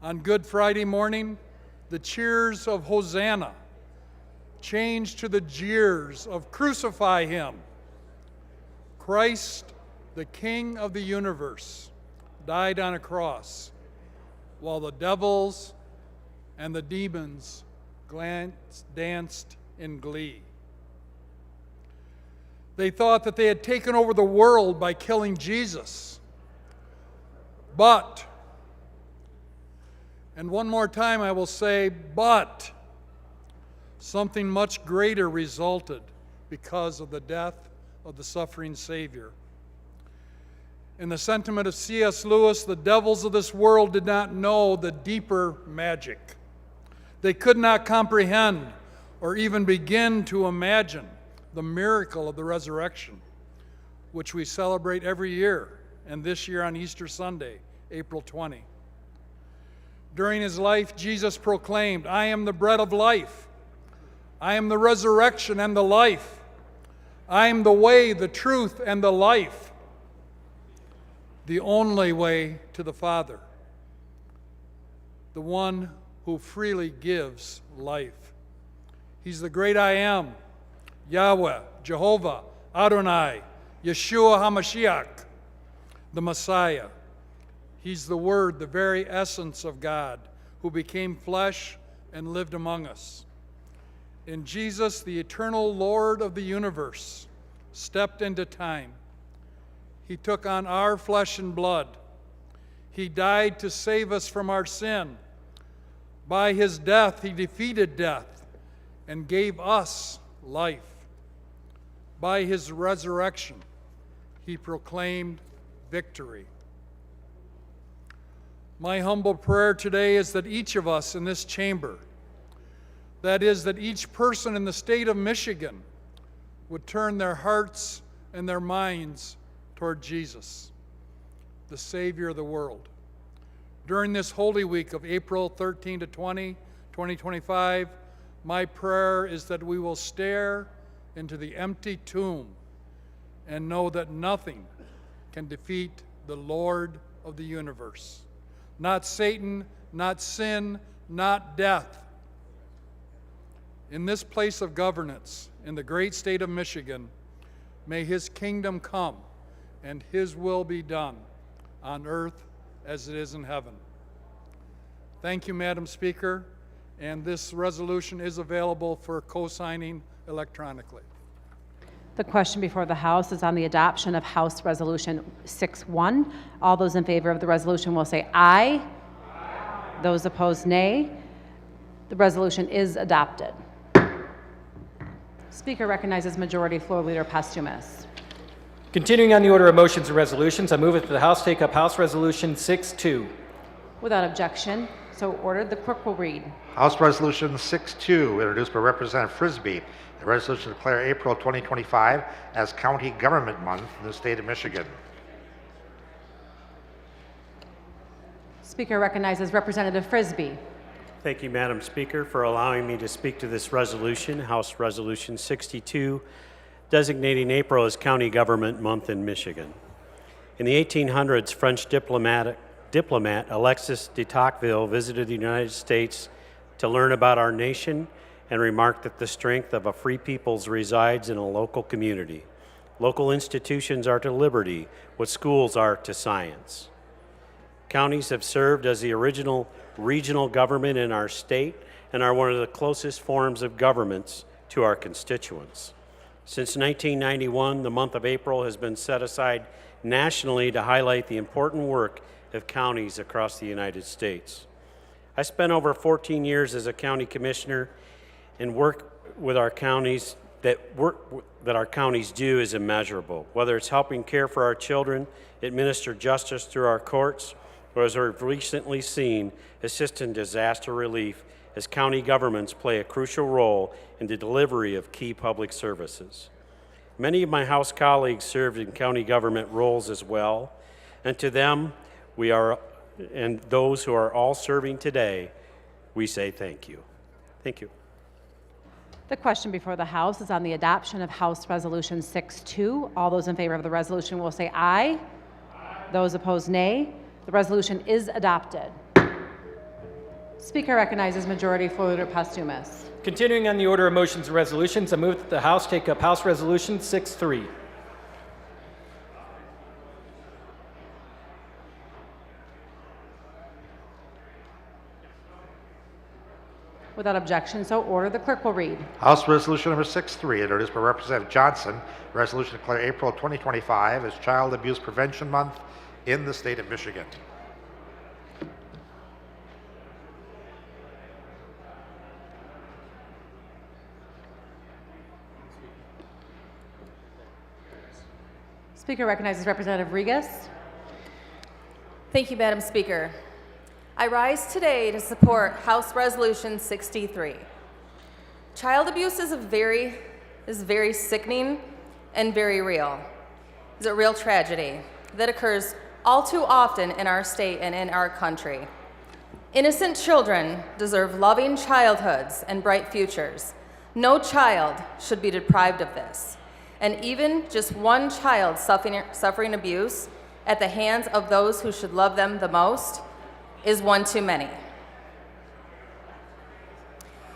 On Good Friday morning, the cheers of Hosanna changed to the jeers of crucify him. Christ, the King of the universe, died on a cross while the devils and the demons danced in glee. They thought that they had taken over the world by killing Jesus. But, and one more time I will say, but, something much greater resulted because of the death of the suffering Savior. In the sentiment of C.S. Lewis, the devils of this world did not know the deeper magic. They could not comprehend or even begin to imagine the miracle of the resurrection, which we celebrate every year, and this year on Easter Sunday, April 20. During his life, Jesus proclaimed, "I am the bread of life. I am the resurrection and the life. I am the way, the truth, and the life. The only way to the Father. The one who freely gives life. He's the great I am, Yahweh, Jehovah, Adonai, Yeshua HaMashiach, the Messiah. He's the Word, the very essence of God, who became flesh and lived among us. In Jesus, the eternal Lord of the universe stepped into time. He took on our flesh and blood. He died to save us from our sin. By his death, he defeated death and gave us life. By his resurrection, he proclaimed victory. My humble prayer today is that each of us in this chamber, that is, that each person in the state of Michigan, would turn their hearts and their minds toward Jesus, the Savior of the world. During this Holy Week of April 13 to 20, 2025, my prayer is that we will stare into the empty tomb and know that nothing can defeat the Lord of the universe. Not Satan, not sin, not death. In this place of governance, in the great state of Michigan, may his kingdom come and his will be done on earth as it is in heaven. Thank you, Madam Speaker, and this resolution is available for co-signing electronically. The question before the House is on the adoption of House Resolution 6-1. All those in favor of the resolution will say aye. Aye. Those opposed, nay. The resolution is adopted. Speaker recognizes Majority Floor Leader Posthumus. Continuing on the order of motions and resolutions, I move that the House take up House Resolution 6-2. Without objection, so ordered. The clerk will read. House Resolution 6-2, introduced by Representative Frisbee. The resolution to declare April 2025 as County Government Month in the state of Michigan. Speaker recognizes Representative Frisbee. Thank you, Madam Speaker, for allowing me to speak to this resolution, House Resolution 62, designating April as County Government Month in Michigan. In the 1800s, French diplomat Alexis de Tocqueville visited the United States to learn about our nation and remarked that the strength of a free peoples resides in a local community. Local institutions are to liberty what schools are to science. Counties have served as the original regional government in our state and are one of the closest forms of governments to our constituents. Since 1991, the month of April has been set aside nationally to highlight the important work of counties across the United States. I spent over 14 years as a county commissioner, and work with our counties that our counties do is immeasurable. Whether it's helping care for our children, administer justice through our courts, or as we've recently seen, assist in disaster relief, as county governments play a crucial role in the delivery of key public services. Many of my House colleagues served in county government roles as well, and to them, and those who are all serving today, we say thank you. Thank you. The question before the House is on the adoption of House Resolution 6-2. All those in favor of the resolution will say aye. Aye. Those opposed, nay. The resolution is adopted. Speaker recognizes Majority Floor Leader Posthumus. Continuing on the order of motions and resolutions, I move that the House take up House Resolution 6-3. Without objection, so ordered. The clerk will read. House Resolution number 63, introduced by Representative Johnson, resolution to declare April 2025 as Child Abuse Prevention Month in the state of Michigan. Speaker recognizes Representative Regas. Thank you, Madam Speaker. I rise today to support House Resolution 63. Child abuse is very sickening and very real. It's a real tragedy that occurs all too often in our state and in our country. Innocent children deserve loving childhoods and bright futures. No child should be deprived of this. And even just one child suffering abuse at the hands of those who should love them the most is one too many.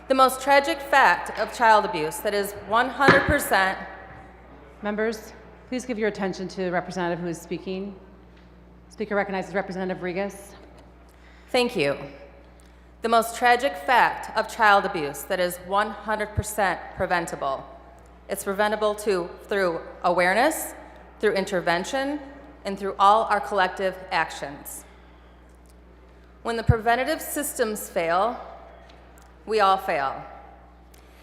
The most tragic fact of child abuse that is 100%. Members, please give your attention to the representative who is speaking. Speaker recognizes Representative Regas. Thank you. The most tragic fact of child abuse that is 100% preventable. It's preventable through awareness, through intervention, and through all our collective actions. When the preventative systems fail, we all fail.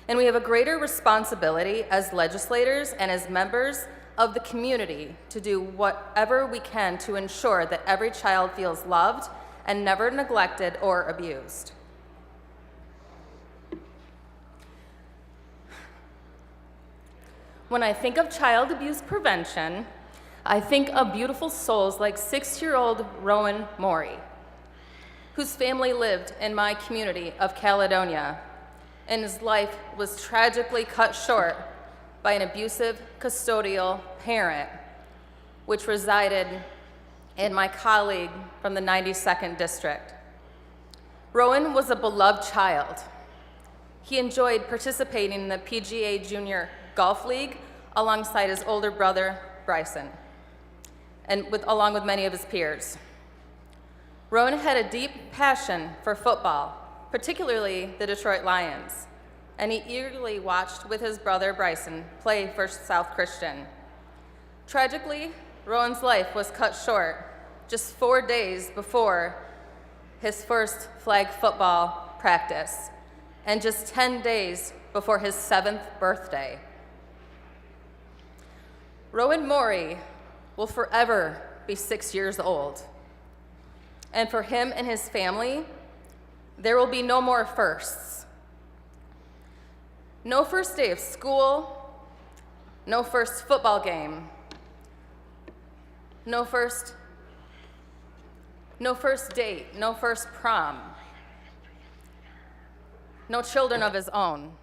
And we have a greater responsibility as legislators and as members of the community to do whatever we can to ensure that every child feels loved and never neglected or abused. When I think of child abuse prevention, I think of beautiful souls like 6-year-old Rowan Morey, whose family lived in my community of Caledonia, and his life was tragically cut short by an abusive custodial parent, which resided in my colleague from the 92nd District. Rowan was a beloved child. He enjoyed participating in the PGA Junior Golf League alongside his older brother, Bryson, and along with many of his peers. Rowan had a deep passion for football, particularly the Detroit Lions, and he eagerly watched with his brother Bryson play for South Christian. Tragically, Rowan's life was cut short just 4 days before his first flag football practice, and just 10 days before his 7th birthday. Rowan Morey will forever be 6 years old. And for him and his family, there will be no more firsts. No first day of school, no first football game, no first date, no first prom, no children of his own.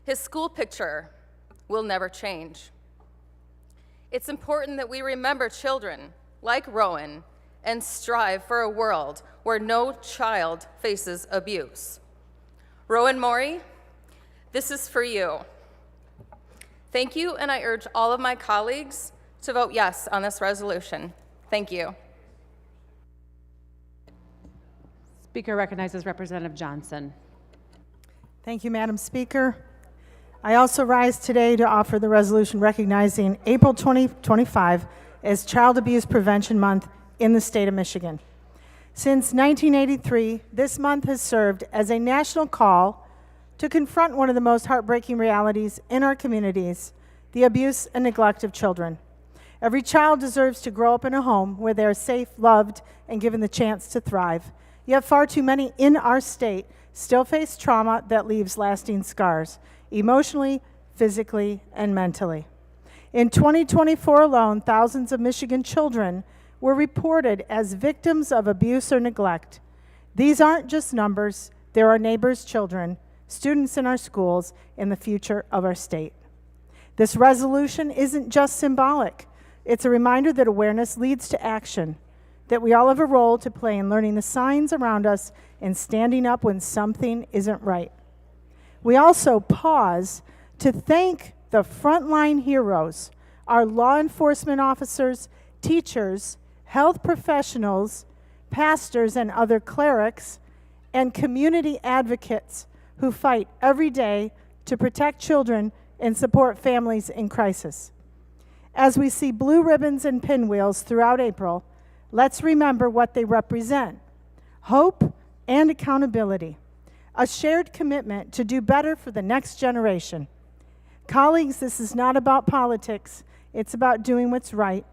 His school picture will never change. It's important that we remember children like Rowan and strive for a world where no child faces abuse. Rowan Morey, this is for you. Thank you, and I urge all of my colleagues to vote yes on this resolution. Thank you. Speaker recognizes Representative Johnson. Thank you, Madam Speaker. I also rise today to offer the resolution recognizing April 2025 as Child Abuse Prevention Month in the state of Michigan. Since 1983, this month has served as a national call to confront one of the most heartbreaking realities in our communities, the abuse and neglect of children. Every child deserves to grow up in a home where they are safe, loved, and given the chance to thrive. Yet far too many in our state still face trauma that leaves lasting scars, emotionally, physically, and mentally. In 2024 alone, thousands of Michigan children were reported as victims of abuse or neglect. These aren't just numbers, they're our neighbors' children, students in our schools, and the future of our state. This resolution isn't just symbolic. It's a reminder that awareness leads to action, that we all have a role to play in learning the signs around us and standing up when something isn't right. We also pause to thank the frontline heroes, our law enforcement officers, teachers, health professionals, pastors, and other clerics, and community advocates who fight every day to protect children and support families in crisis. As we see blue ribbons and pinwheels throughout April, let's remember what they represent: hope and accountability, a shared commitment to do better for the next generation. Colleagues, this is not about politics. It's about doing what's right,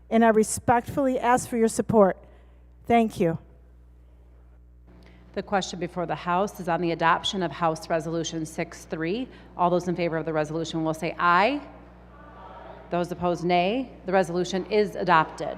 and I respectfully ask for your support. Thank you. The question before the House is on the adoption of House Resolution 6-3. All those in favor of the resolution will say aye. Those opposed, nay. The resolution is adopted.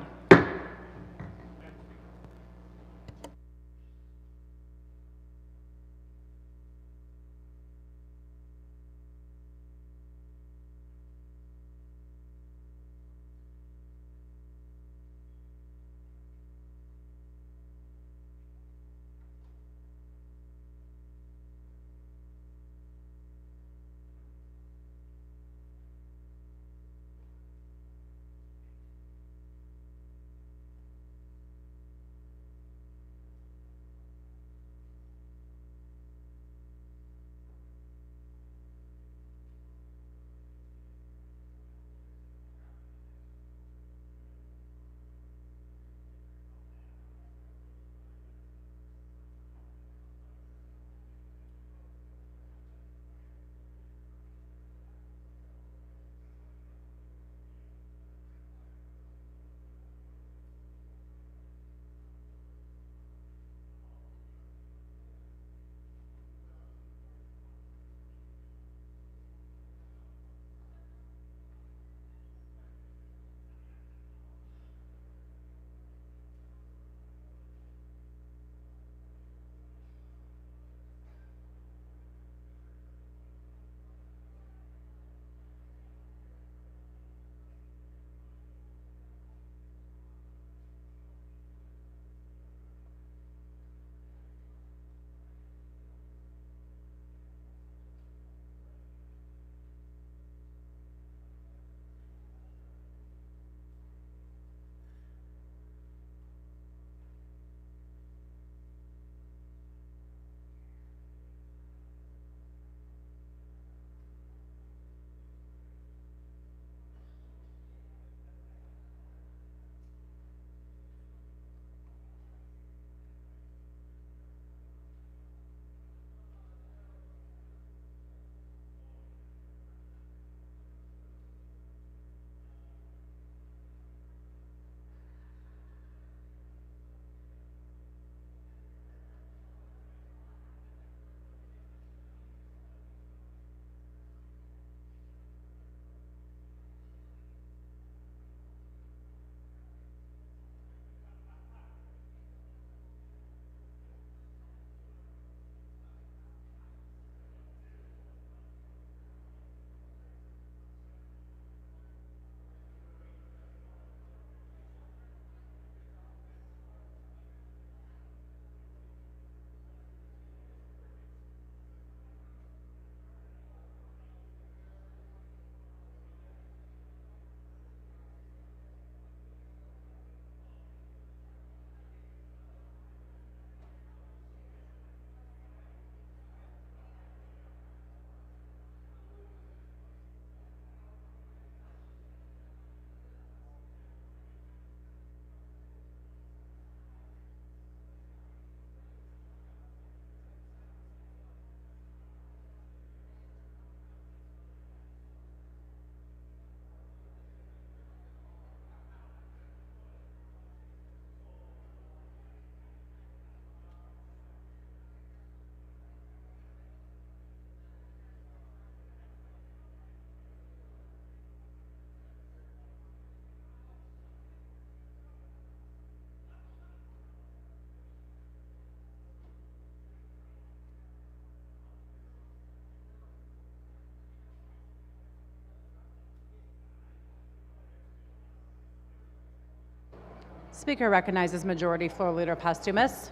Speaker recognizes Majority Floor Leader Postumus.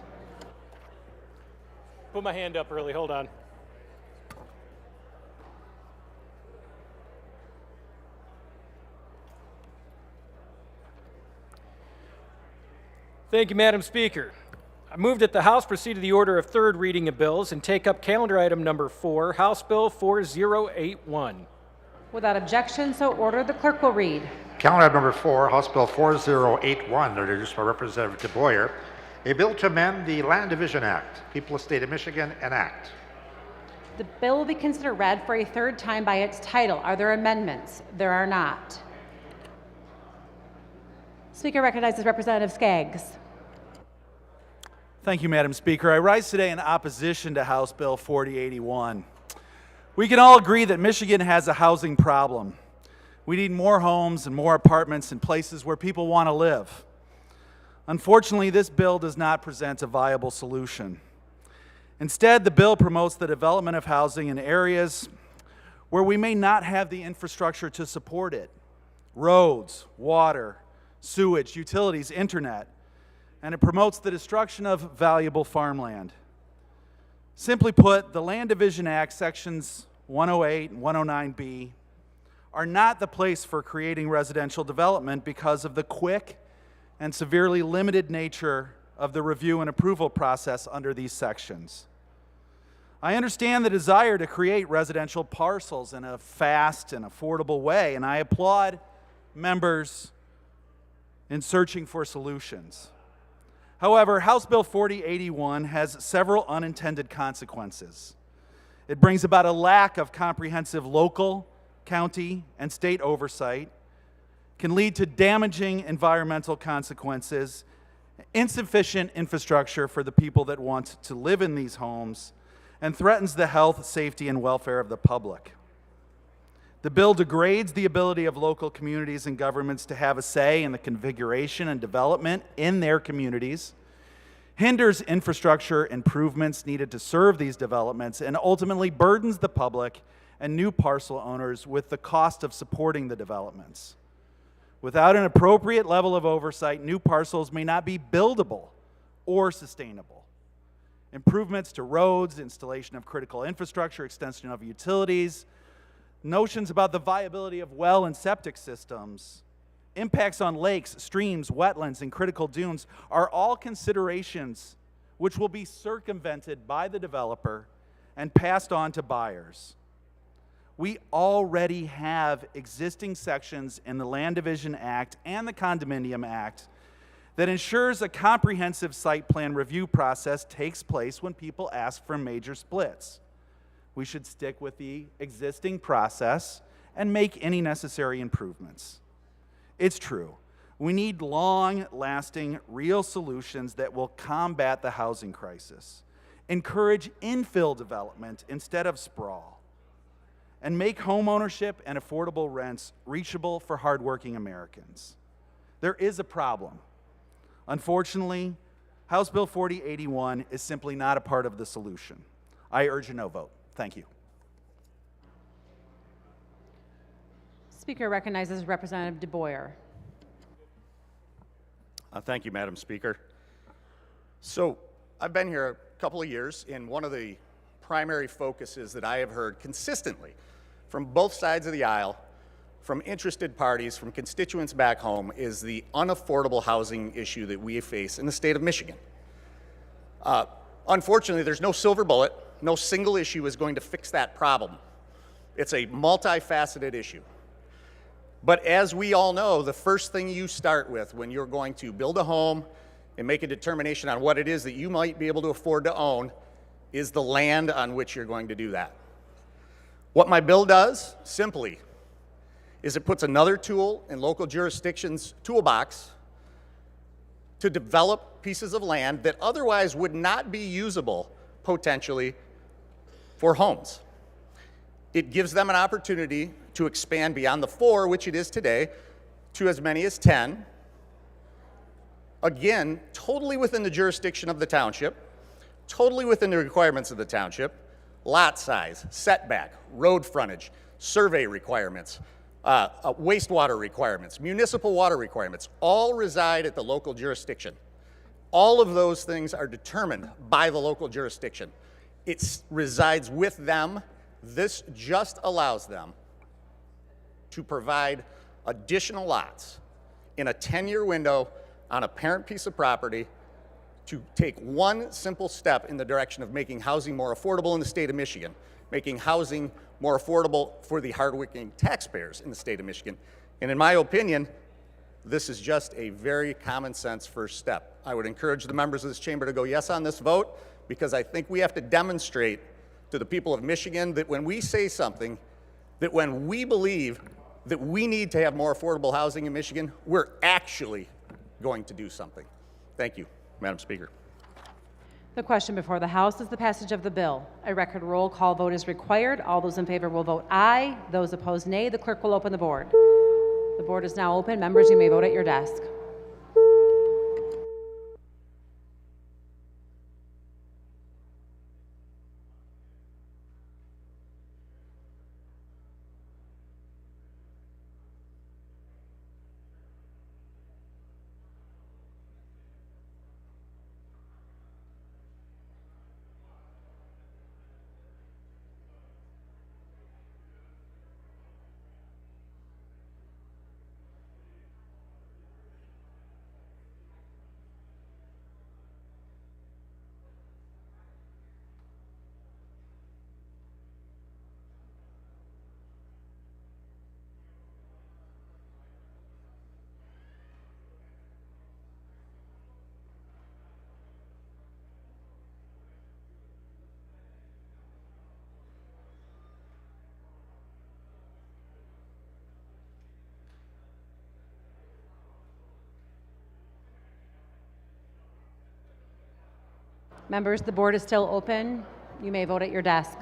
Put my hand up early, hold on. Thank you, Madam Speaker. I move that the House proceed to the order of third reading of bills and take up calendar item number 4, House Bill 4081. Without objection, so ordered, the clerk will read. Calendar item number 4, House Bill 4081, introduced by Representative DeBoyer, a bill to amend the Land Division Act. People of the State of Michigan enact. The bill will be considered read for a third time by its title. Are there amendments? There are not. Speaker recognizes Representative Skaggs. Thank you, Madam Speaker. I rise today in opposition to House Bill 4081. We can all agree that Michigan has a housing problem. We need more homes and more apartments in places where people want to live. Unfortunately, this bill does not present a viable solution. Instead, the bill promotes the development of housing in areas where we may not have the infrastructure to support it. Roads, water, sewage, utilities, internet. And it promotes the destruction of valuable farmland. Simply put, the Land Division Act, Sections 108 and 109B, are not the place for creating residential development because of the quick and severely limited nature of the review and approval process under these sections. I understand the desire to create residential parcels in a fast and affordable way, and I applaud members in searching for solutions. However, House Bill 4081 has several unintended consequences. It brings about a lack of comprehensive local, county, and state oversight, can lead to damaging environmental consequences, insufficient infrastructure for the people that want to live in these homes, and threatens the health, safety, and welfare of the public. The bill degrades the ability of local communities and governments to have a say in the configuration and development in their communities, hinders infrastructure improvements needed to serve these developments, and ultimately burdens the public and new parcel owners with the cost of supporting the developments. Without an appropriate level of oversight, new parcels may not be buildable or sustainable. Improvements to roads, installation of critical infrastructure, extension of utilities, notions about the viability of well and septic systems, impacts on lakes, streams, wetlands, and critical dunes are all considerations which will be circumvented by the developer and passed on to buyers. We already have existing sections in the Land Division Act and the Condominium Act that ensures a comprehensive site plan review process takes place when people ask for major splits. We should stick with the existing process and make any necessary improvements. It's true. We need long-lasting, real solutions that will combat the housing crisis, encourage infill development instead of sprawl, and make homeownership and affordable rents reachable for hardworking Americans. There is a problem. Unfortunately, House Bill 4081 is simply not a part of the solution. I urge a no vote. Thank you. Speaker recognizes Representative DeBoyer. Thank you, Madam Speaker. So I've been here a couple of years, and one of the primary focuses that I have heard consistently from both sides of the aisle, from interested parties, from constituents back home, is the unaffordable housing issue that we face in the state of Michigan. Unfortunately, there's no silver bullet. No single issue is going to fix that problem. It's a multifaceted issue. But as we all know, the first thing you start with when you're going to build a home and make a determination on what it is that you might be able to afford to own is the land on which you're going to do that. What my bill does, simply, is it puts another tool in local jurisdictions' toolbox to develop pieces of land that otherwise would not be usable, potentially, for homes. It gives them an opportunity to expand beyond the 4, which it is today, to as many as 10. Again, totally within the jurisdiction of the township, totally within the requirements of the township, lot size, setback, road frontage, survey requirements, wastewater requirements, municipal water requirements, all reside at the local jurisdiction. All of those things are determined by the local jurisdiction. It resides with them. This just allows them to provide additional lots in a 10-year window on a parent piece of property to take one simple step in the direction of making housing more affordable in the state of Michigan, making housing more affordable for the hardworking taxpayers in the state of Michigan. And in my opinion, this is just a very common sense first step. I would encourage the members of this chamber to go yes on this vote, because I think we have to demonstrate to the people of Michigan that when we say something, that when we believe that we need to have more affordable housing in Michigan, we're actually going to do something. Thank you, Madam Speaker. The question before the House is the passage of the bill. A record roll call vote is required. All those in favor will vote aye. Those opposed, nay. The clerk will open the board. The board is now open. Members, you may vote at your desk. Members, the board is still open. You may vote at your desk.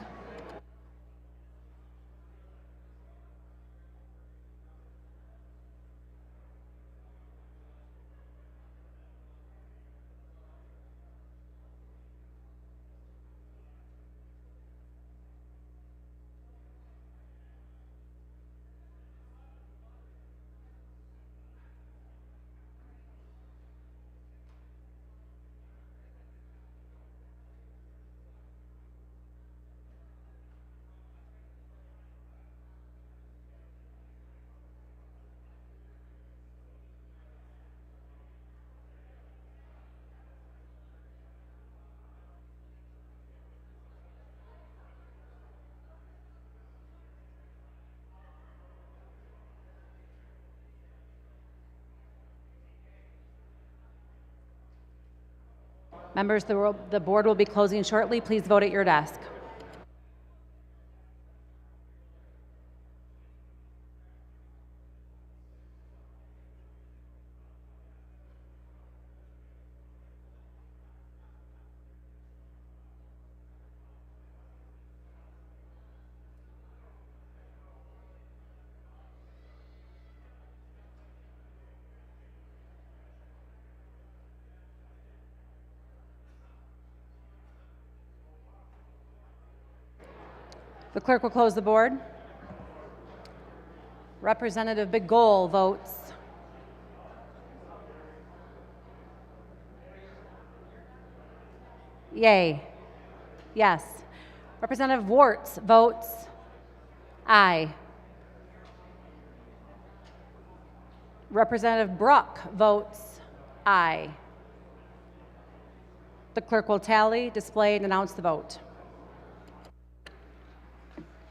Members, the board will be closing shortly. Please vote at your desk. The clerk will close the board. Representative Begole votes yay. Yes. Representative Wartz votes aye. Representative Bruck votes aye. The clerk will tally, display, and announce the vote.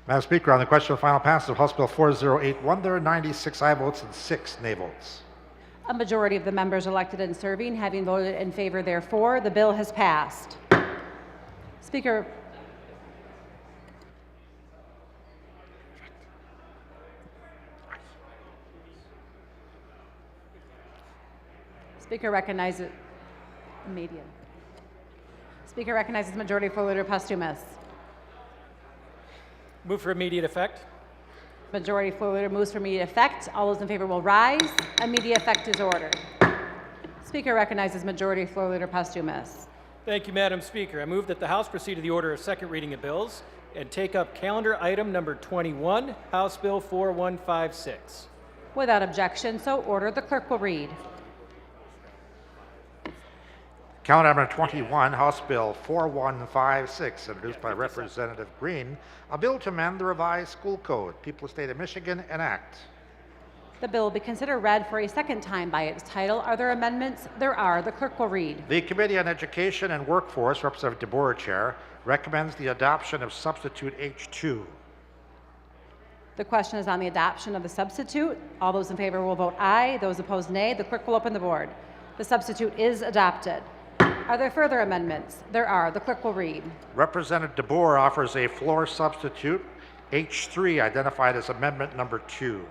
Madam Speaker, on the question of final passage of House Bill 4081, there are 96 aye votes and 6 nay votes. A majority of the members elected and serving having voted in favor, therefore, the bill has passed. Speaker recognizes media. Speaker recognizes Majority Floor Leader Posthumous. Move for immediate effect. Majority Floor Leader moves for immediate effect. All those in favor will rise. Immediate effect is ordered. Speaker recognizes Majority Floor Leader Posthumous. Thank you, Madam Speaker. I move that the House proceed to the order of second reading of bills and take up calendar item number 21, House Bill 4156. Without objection, so ordered. The clerk will read. Calendar number 21, House Bill 4156, introduced by Representative Green, a bill to amend the revised school code. People of the State of Michigan enact. The bill will be considered read for a second time by its title. Are there amendments? There are. The clerk will read. The Committee on Education and Workforce, Representative DeBoer Chair, recommends the adoption of substitute H2. The question is on the adoption of the substitute. All those in favor will vote aye. Those opposed, nay. The clerk will open the board. The substitute is adopted. Are there further amendments? There are. The clerk will read. Representative DeBoer offers a floor substitute H3, identified as Amendment Number 2.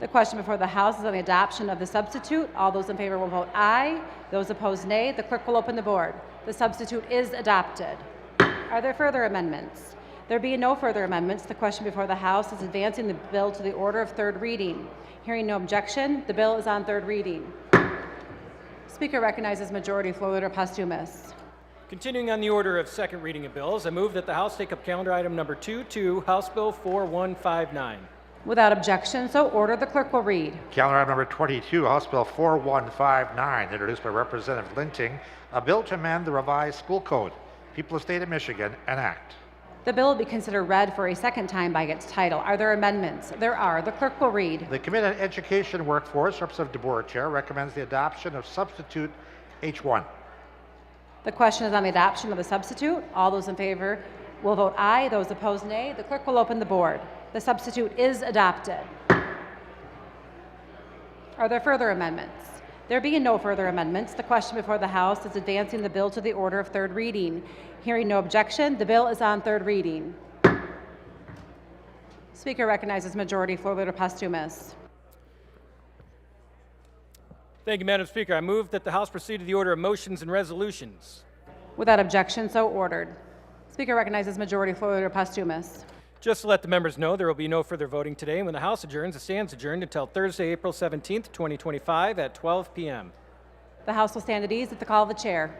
The question before the House is on the adoption of the substitute. All those in favor will vote aye. Those opposed, nay. The clerk will open the board. The substitute is adopted. Are there further amendments? There being no further amendments, the question before the House is advancing the bill to the order of third reading. Hearing no objection, the bill is on third reading. Speaker recognizes Majority Floor Leader Posthumus. Continuing on the order of second reading of bills, I move that the House take up calendar item number 22, House Bill 4159. Without objection, so ordered. The clerk will read. Calendar item number 22, House Bill 4159, introduced by Representative Linting, a bill to amend the revised school code. People of the State of Michigan, enact. The bill will be considered read for a second time by its title. Are there amendments? There are. The clerk will read. The Committee on Education and Workforce, Representative DeBoer Chair, recommends the adoption of substitute H1. The question is on the adoption of the substitute. All those in favor will vote aye. Those opposed, nay. The clerk will open the board. The substitute is adopted. Are there further amendments? There being no further amendments, the question before the House is advancing the bill to the order of third reading. Hearing no objection, the bill is on third reading. Speaker recognizes Majority Floor Leader Posthumus. Thank you, Madam Speaker. I move that the House proceed to the order of motions and resolutions. Without objection, so ordered. Speaker recognizes Majority Floor Leader Posthumus. Just to let the members know, there will be no further voting today. When the House adjourns, it stands adjourned until Thursday, April 17th, 2025 at 12 p.m. The House will stand at ease at the call of the chair.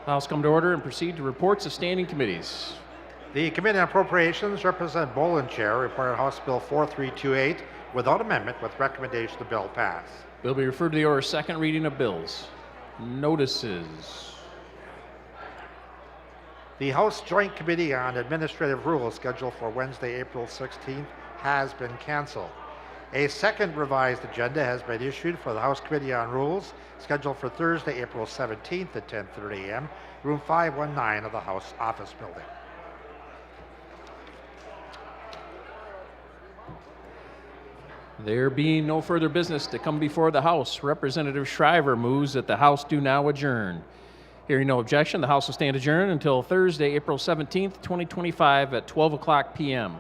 House come to order and proceed to reports of standing committees. The Committee on Appropriations, Representative Boland Chair, reported House Bill 4328 without amendment with recommendation the bill pass. Bill be referred to the order of second reading of bills. Notices. The House Joint Committee on Administrative Rules, scheduled for Wednesday, April 16th, has been canceled. A second revised agenda has been issued for the House Committee on Rules, scheduled for Thursday, April 17th at 10:30 a.m., room 519 of the House Office Building. There being no further business to come before the House, Representative Shriver moves that the House do now adjourn. Hearing no objection, the House will stand adjourned until Thursday, April 17th, 2025 at 12 o'clock p.m.